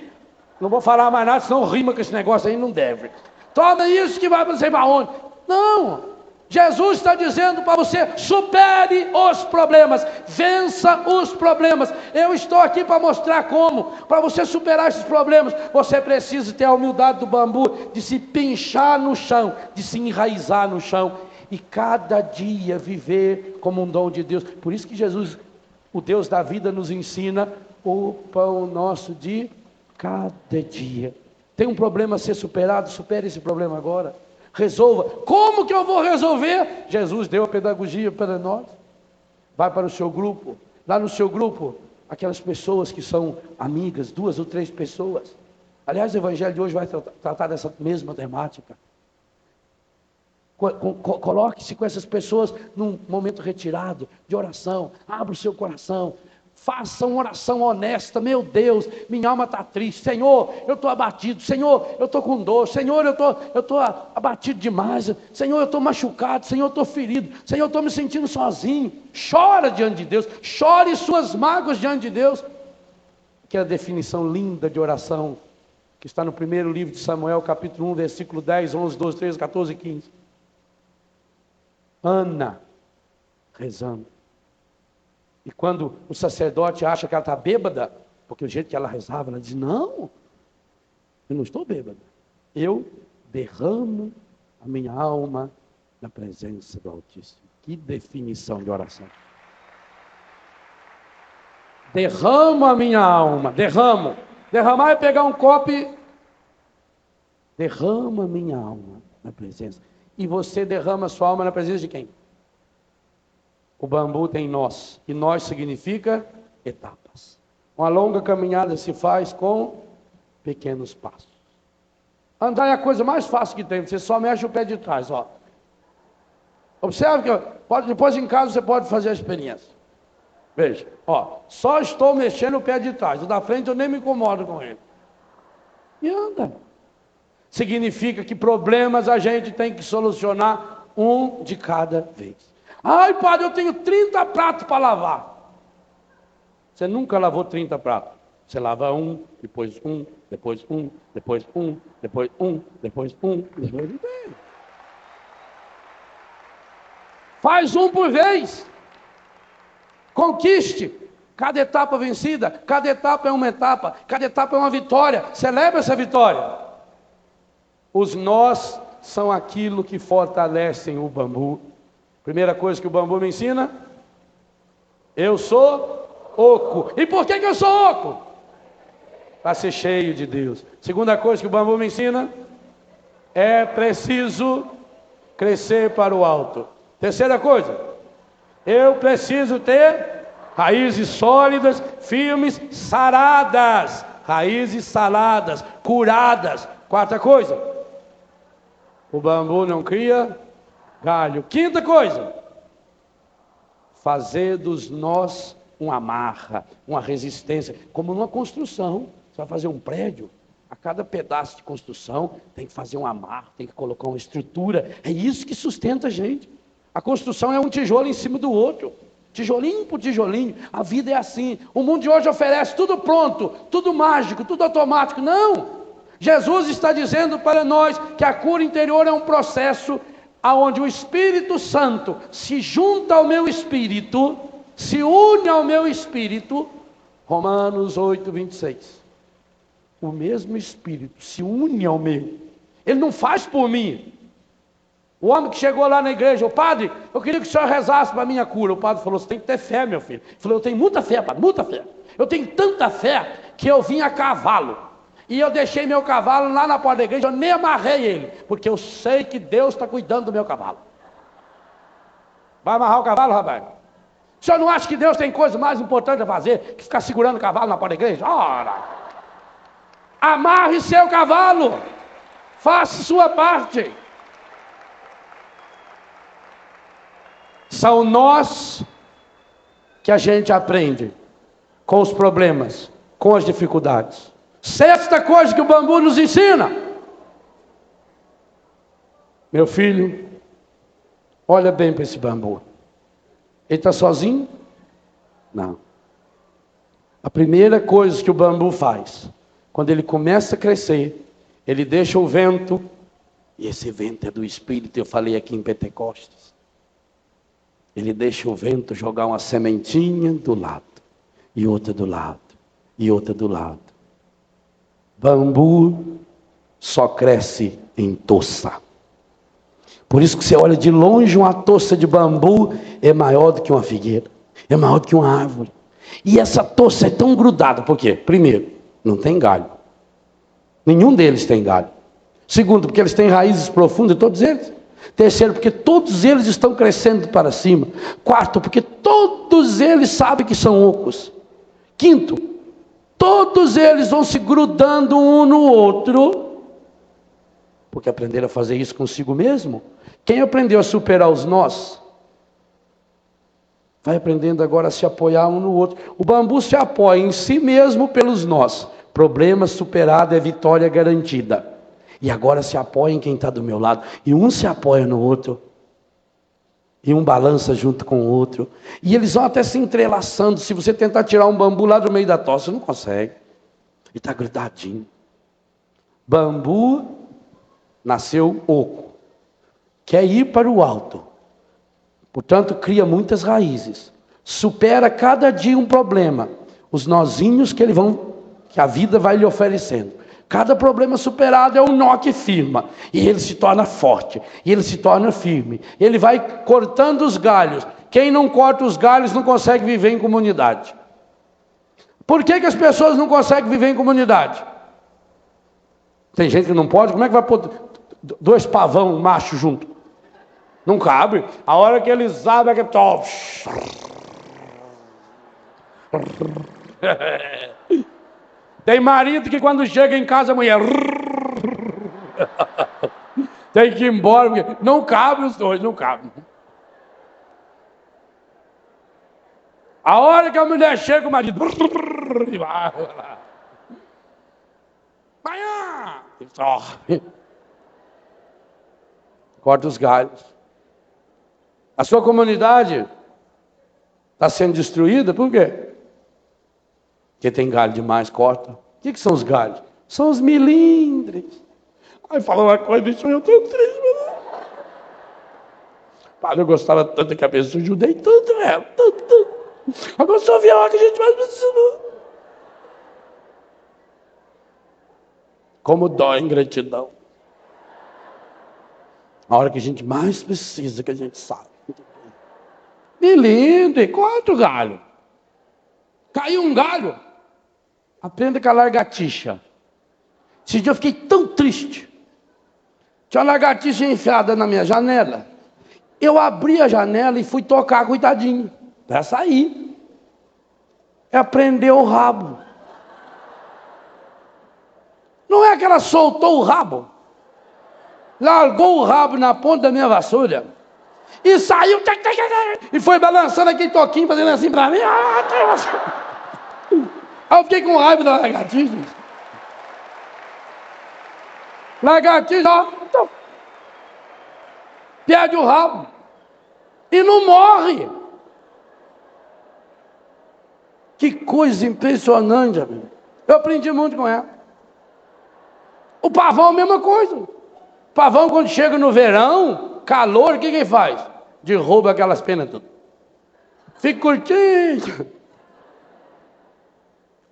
Não vou falar mais nada, senão rima com esse negócio aí, não deve. Toma isso que vai para você para onde? Não! Jesus está dizendo para você: supere os problemas, vença os problemas. Eu estou aqui para mostrar como. Para você superar esses problemas, você precisa ter a humildade do bambu, de se pinchar no chão, de se enraizar no chão, e cada dia viver como um dom de Deus. Por isso que Jesus, o Deus da vida, nos ensina: o pão nosso de cada dia. Tem um problema a ser superado, supere esse problema agora. Resolva. Como que eu vou resolver? Jesus deu a pedagogia para nós. Vai para o seu grupo. Lá no seu grupo, aquelas pessoas que são amigas, 2 ou 3 pessoas. Aliás, o evangelho de hoje vai tratar dessa mesma temática. Coloque-se com essas pessoas num momento retirado, de oração. Abra o seu coração. Faça uma oração honesta. Meu Deus, minha alma está triste. Senhor, eu estou abatido. Senhor, eu estou com dor. Senhor, eu estou abatido demais. Senhor, eu estou machucado. Senhor, eu estou ferido. Senhor, eu estou me sentindo sozinho. Chora diante de Deus. Chore suas mágoas diante de Deus. Que é a definição linda de oração, que está no primeiro livro de Samuel, capítulo 1, versículo 10, 11, 12, 13, 14 e 15. Ana rezando. E quando o sacerdote acha que ela está bêbada, porque o jeito que ela rezava, ela diz: não, eu não estou bêbada. Eu derramo a minha alma na presença do Altíssimo. Que definição de oração. Derramo a minha alma, derramo. Derramar é pegar um copo e derrama a minha alma na presença. E você derrama a sua alma na presença de quem? O bambu tem nós. E nós significa etapas. Uma longa caminhada se faz com pequenos passos. Andar é a coisa mais fácil que tem. Você só mexe o pé de trás, ó. Observe que depois em casa você pode fazer a experiência. Veja, ó. Só estou mexendo o pé de trás. O da frente eu nem me incomodo com ele. E anda. Significa que problemas a gente tem que solucionar um de cada vez. Ai, padre, eu tenho 30 pratos para lavar. Você nunca lavou 30 pratos. Você lava um, depois um, depois um, depois um, depois um, depois um, depois um. Faz um por vez. Conquiste. Cada etapa vencida, cada etapa é uma etapa, cada etapa é uma vitória. Celebra essa vitória. Os nós são aquilo que fortalecem o bambu. Primeira coisa que o bambu me ensina: eu sou oco. E por que eu sou oco? Para ser cheio de Deus. Segunda coisa que o bambu me ensina: é preciso crescer para o alto. Terceira coisa: eu preciso ter raízes sólidas, firmes, saradas. Raízes saradas, curadas. Quarta coisa: o bambu não cria galho. Quinta coisa: fazer dos nós uma amarra, uma resistência, como numa construção. Você vai fazer um prédio, a cada pedaço de construção tem que fazer uma amarra, tem que colocar uma estrutura. É isso que sustenta a gente. A construção é um tijolo em cima do outro, tijolinho por tijolinho. A vida é assim. O mundo de hoje oferece tudo pronto, tudo mágico, tudo automático. Não! Jesus está dizendo para nós que a cura interior é um processo aonde o Espírito Santo se junta ao meu espírito, se une ao meu espírito. Romanos 8, 26. O mesmo Espírito se une ao meu. Ele não faz por mim. O homem que chegou lá na igreja: o padre, eu queria que o senhor rezasse para a minha cura. O padre falou: você tem que ter fé, meu filho. Ele falou: eu tenho muita fé, padre, muita fé. Eu tenho tanta fé que eu vim a cavalo. E eu deixei meu cavalo lá na porta da igreja, eu nem amarrei ele, porque eu sei que Deus está cuidando do meu cavalo. Vai amarrar o cavalo, rapaz? O senhor não acha que Deus tem coisa mais importante a fazer que ficar segurando o cavalo na porta da igreja? Ora! Amarre seu cavalo! Faça sua parte! São nós que a gente aprende com os problemas, com as dificuldades. Sexta coisa que o bambu nos ensina: meu filho, olha bem para esse bambu. Ele está sozinho? Não. A primeira coisa que o bambu faz, quando ele começa a crescer, ele deixa o vento, e esse vento é do Espírito, eu falei aqui em Pentecostes. Ele deixa o vento jogar uma sementinha do lado, e outra do lado, e outra do lado. Bambu só cresce em toça. Por isso que você olha de longe, uma toça de bambu é maior do que uma figueira, é maior do que uma árvore. E essa toça é tão grudada, por quê? Primeiro, não tem galho. Nenhum deles tem galho. Segundo, porque eles têm raízes profundas, todos eles. Terceiro, porque todos eles estão crescendo para cima. Quarto, porque todos eles sabem que são ocos. Quinto, todos eles vão se grudando um no outro, porque aprenderam a fazer isso consigo mesmo. Quem aprendeu a superar os nós, vai aprendendo agora a se apoiar um no outro. O bambu se apoia em si mesmo pelos nós. Problema superado é vitória garantida. E agora se apoia em quem está do meu lado. E um se apoia no outro. E um balança junto com o outro. E eles vão até se entrelaçando. Se você tentar tirar um bambu lá do meio da toça, você não consegue. Ele está grudadinho. Bambu nasceu oco. Quer ir para o alto. Portanto, cria muitas raízes. Supera cada dia um problema. Os nozinhos que a vida vai lhe oferecendo. Cada problema superado é um nó que firma. E ele se torna forte. E ele se torna firme. Ele vai cortando os galhos. Quem não corta os galhos não consegue viver em comunidade. Por que as pessoas não conseguem viver em comunidade? Tem gente que não pode, como é que vai pôr dois pavão macho junto? Não cabe. A hora que eles abrem, é que... Tem marido que quando chega em casa a mulher tem que ir embora, porque não cabe os dois, não cabe. A hora que a mulher chega, o marido manhã corta os galhos. A sua comunidade está sendo destruída, por quê? Porque tem galho demais, corta. O que são os galhos? São os milindres. Aí falou uma coisa, deixou eu tão triste. Padre, eu gostava tanto que a pessoa, ajudei tanto ela, tanto. Agora só vi a hora que a gente mais precisa. Como dói em gratidão. A hora que a gente mais precisa, que a gente sabe. Milindre, corta o galho. Caiu um galho. Aprenda com a lagartixa. Esse dia eu fiquei tão triste. Tinha uma lagartixa enfiada na minha janela. Eu abri a janela e fui tocar, cuidadinho. Para sair. É prender o rabo. Não é que ela soltou o rabo. Largou o rabo na ponta da minha vassoura. E saiu. E foi balançando aquele toquinho, fazendo assim para mim. Aí eu fiquei com raiva da lagartixa. Lagartixa, ó, perde o rabo e não morre. Que coisa impressionante, amigo. Eu aprendi muito com ela. O pavão é a mesma coisa. O pavão, quando chega no verão, calor, o que ele faz? Derruba aquelas penas tudo. Fica curtindo.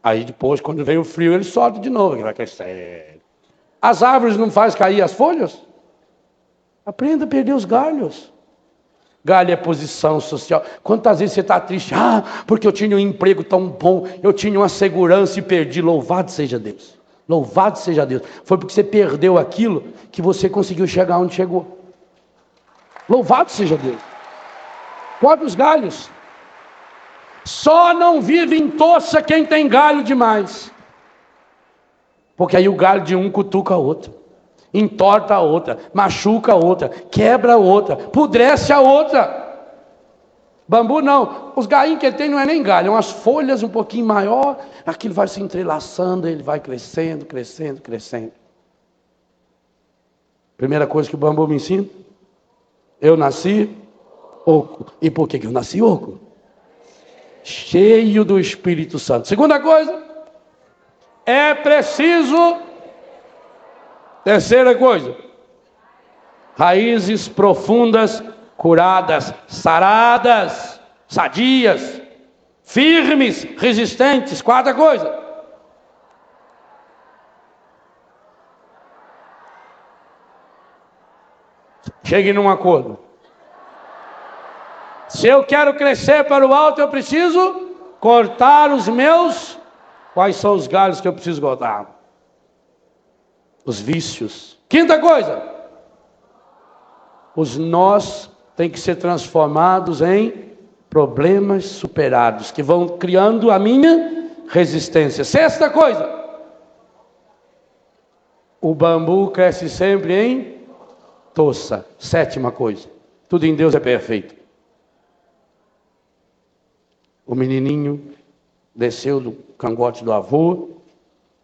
Aí depois, quando vem o frio, ele solta de novo, que vai crescer. As árvores não fazem cair as folhas? Aprenda a perder os galhos. Galho é posição social. Quantas vezes você está triste? Ah, porque eu tinha um emprego tão bom, eu tinha uma segurança e perdi. Louvado seja Deus. Louvado seja Deus. Foi porque você perdeu aquilo que você conseguiu chegar onde chegou. Louvado seja Deus. Corta os galhos. Só não vive em toça quem tem galho demais. Porque aí o galho de um cutuca a outro, entorta a outra, machuca a outra, quebra a outra, pudrece a outra. Bambu não, os galhinhos que ele tem não é nem galho, é umas folhas um pouquinho maior, aquilo vai se entrelaçando, ele vai crescendo, crescendo, crescendo. Primeira coisa que o bambu me ensina, eu nasci oco. E por que eu nasci oco? Cheio do Espírito Santo. Segunda coisa, é preciso, terceira coisa, raízes profundas, curadas, saradas, sadias, firmes, resistentes. Quarta coisa, chegue num acordo. Se eu quero crescer para o alto, eu preciso cortar os meus. Quais são os galhos que eu preciso cortar? Os vícios. Quinta coisa, os nós têm que ser transformados em problemas superados, que vão criando a minha resistência. Sexta coisa, o bambu cresce sempre em toça. Sétima coisa, tudo em Deus é perfeito. O menininho desceu do cangote do avô,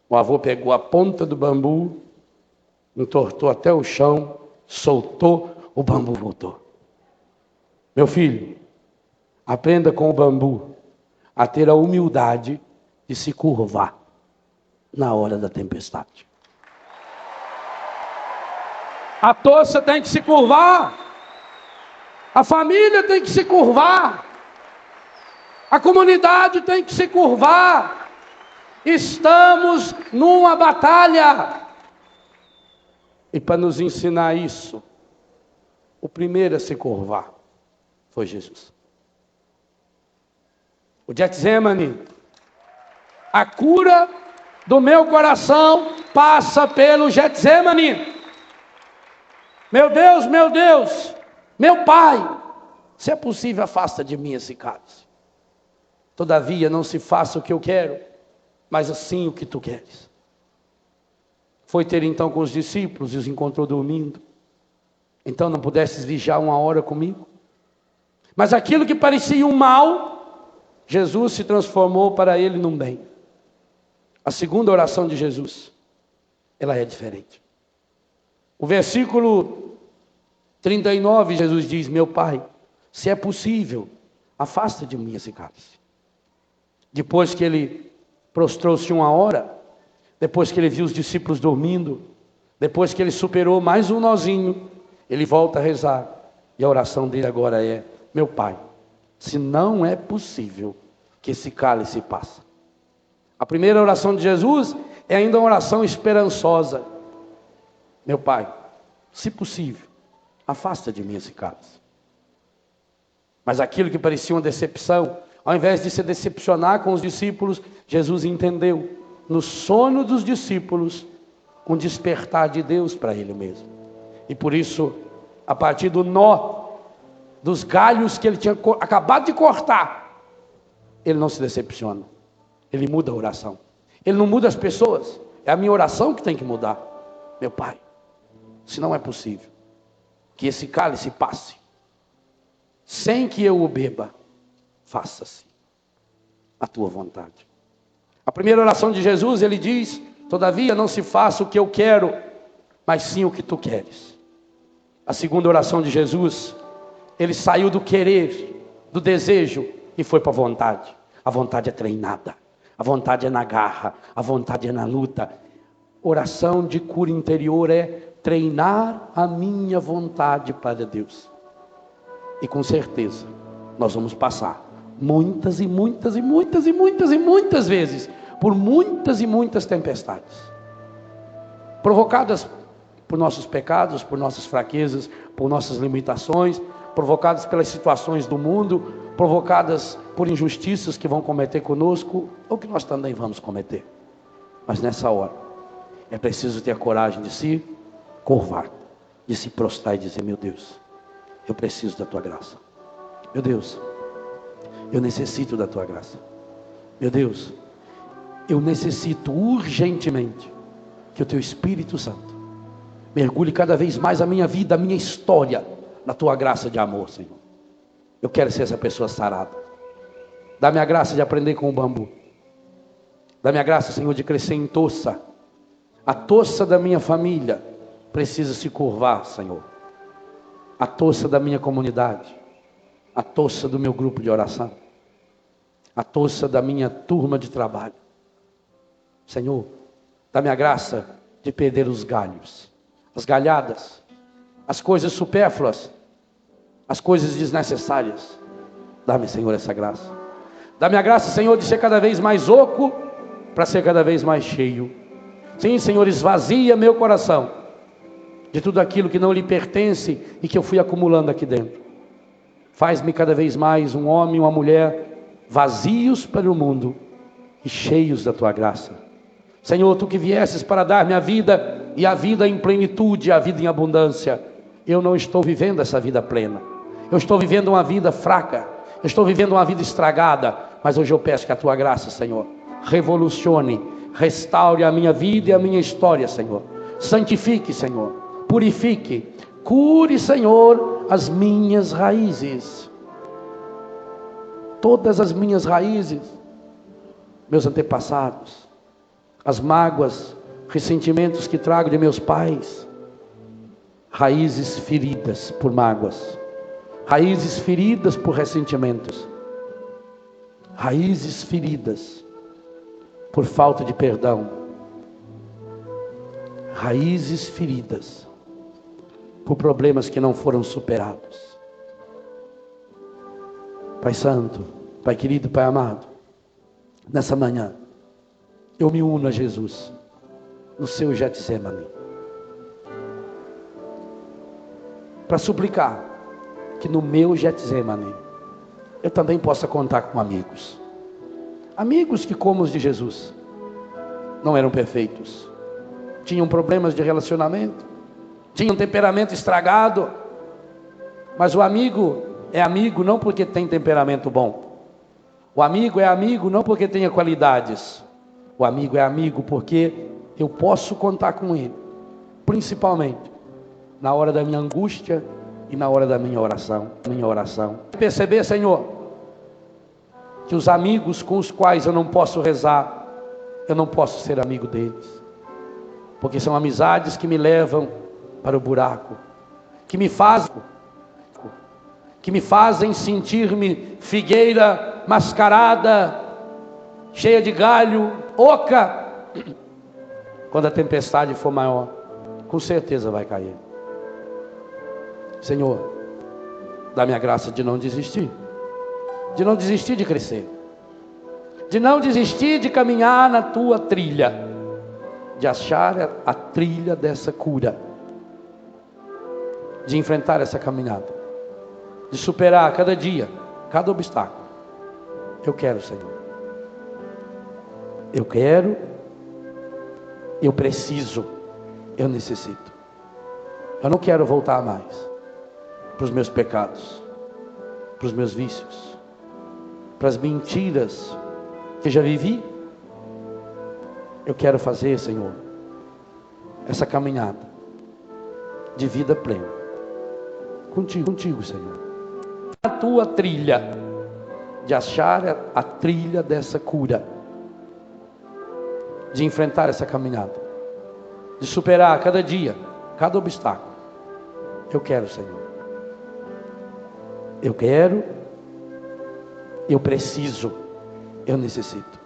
o avô pegou a ponta do bambu, entortou até o chão, soltou, o bambu voltou. Meu filho, aprenda com o bambu a ter a humildade de se curvar na hora da tempestade. A toça tem que se curvar, a família tem que se curvar, a comunidade tem que se curvar. Estamos numa batalha. E para nos ensinar isso, o primeiro a se curvar foi Jesus. O Getsemane A cura do meu coração passa pelo Getsemane. Meu Deus, meu Pai, se é possível, afasta de mim esse cálice. Todavia, não se faça o que eu quero, mas assim o que tu queres. Foi ter então com os discípulos e os encontrou dormindo. Então não pudesses vigiar 1 hora comigo? Mas aquilo que parecia um mal, Jesus se transformou para ele num bem. A segunda oração de Jesus, ela é diferente. O versículo 39, Jesus diz: meu Pai, se é possível, afasta de mim esse cálice. Depois que ele prostrou-se 1 hora, depois que ele viu os discípulos dormindo, depois que ele superou mais um nozinho, ele volta a rezar. E a oração dele agora é: meu Pai, se não é possível que esse cálice passe. A primeira oração de Jesus é ainda uma oração esperançosa. Meu Pai, se possível, afasta de mim esse cálice. Mas aquilo que parecia uma decepção, ao invés de se decepcionar com os discípulos, Jesus entendeu no sono dos discípulos um despertar de Deus para ele mesmo. E por isso, a partir do nó dos galhos que ele tinha acabado de cortar, ele não se decepciona. Ele muda a oração. Ele não muda as pessoas. É a minha oração que tem que mudar. Meu Pai, se não é possível que esse cálice passe sem que eu o beba, faça-se a tua vontade. A primeira oração de Jesus, ele diz: todavia não se faça o que eu quero, mas sim o que tu queres. A segunda oração de Jesus, ele saiu do querer, do desejo, e foi para a vontade. A vontade é treinada, a vontade é na garra, a vontade é na luta. Oração de cura interior é treinar a minha vontade para Deus. E com certeza, nós vamos passar muitas e muitas e muitas e muitas e muitas vezes por muitas e muitas tempestades, provocadas por nossos pecados, por nossas fraquezas, por nossas limitações, provocadas pelas situações do mundo, provocadas por injustiças que vão cometer conosco, ou que nós também vamos cometer. Mas nessa hora, é preciso ter a coragem de se curvar, de se prostrar e dizer: meu Deus, eu preciso da tua graça. Meu Deus, eu necessito da tua graça. Meu Deus, eu necessito urgentemente que o teu Espírito Santo mergulhe cada vez mais a minha vida, a minha história, na tua graça de amor, Senhor. Eu quero ser essa pessoa sarada. Dá-me a graça de aprender com o bambu. Dá-me a graça, Senhor, de crescer em toça. A toça da minha família precisa se curvar, Senhor. A toça da minha comunidade. A toça do meu grupo de oração. A toça da minha turma de trabalho. Senhor, dá-me a graça de perder os galhos, as galhadas, as coisas supérfluas, as coisas desnecessárias. Dá-me, Senhor, essa graça. Dá-me a graça, Senhor, de ser cada vez mais oco para ser cada vez mais cheio. Sim, Senhor, esvazia meu coração de tudo aquilo que não lhe pertence e que eu fui acumulando aqui dentro. Faz-me cada vez mais um homem e uma mulher vazios para o mundo e cheios da tua graça. Senhor, tu que viesses para dar-me a vida, e a vida em plenitude, a vida em abundância. Eu não estou vivendo essa vida plena. Eu estou vivendo uma vida fraca. Eu estou vivendo uma vida estragada. Mas hoje eu peço que a tua graça, Senhor, revolucione, restaure a minha vida e a minha história, Senhor. Santifique, Senhor. Purifique. Cure, Senhor, as minhas raízes. Todas as minhas raízes. Meus antepassados. As mágoas, ressentimentos que trago de meus pais. Raízes feridas por mágoas. Raízes feridas por ressentimentos. Raízes feridas por falta de perdão. Raízes feridas por problemas que não foram superados. Pai Santo, Pai querido, Pai amado, nessa manhã, eu me uno a Jesus no seu Getsemane, para suplicar que no meu Getsemane eu também possa contar com amigos, Amigos que, como os de Jesus, não eram perfeitos, tinham problemas de relacionamento, tinham temperamento estragado, mas o amigo é amigo não porque tem temperamento bom, o amigo é amigo não porque tenha qualidades, o amigo é amigo porque eu posso contar com ele, principalmente na hora da minha angústia e na hora da minha oração. Perceber, Senhor, que os amigos com os quais eu não posso rezar, eu não posso ser amigo deles, porque são amizades que me levam para o buraco, que me fazem sentir-me figueira mascarada, cheia de galho, oca. Quando a tempestade for maior, com certeza vai cair. Senhor, dá-me a graça de não desistir de crescer, de não desistir de caminhar na tua trilha, de achar a trilha dessa cura, de enfrentar essa caminhada, de superar cada dia, cada obstáculo. Eu quero, Senhor. Eu quero, eu preciso, eu necessito. Eu não quero voltar mais para os meus pecados, para os meus vícios, para as mentiras que já vivi. Eu quero fazer, Senhor, essa caminhada de vida plena contigo, Senhor. A tua trilha, de achar a trilha dessa cura, de enfrentar essa caminhada, de superar cada dia, cada obstáculo. Eu quero, Senhor. Eu quero, eu preciso, eu necessito.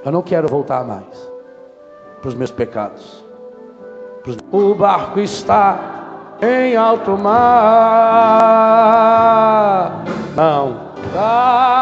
Eu não quero voltar mais para os meus pecados. O barco está em alto mar, não dá.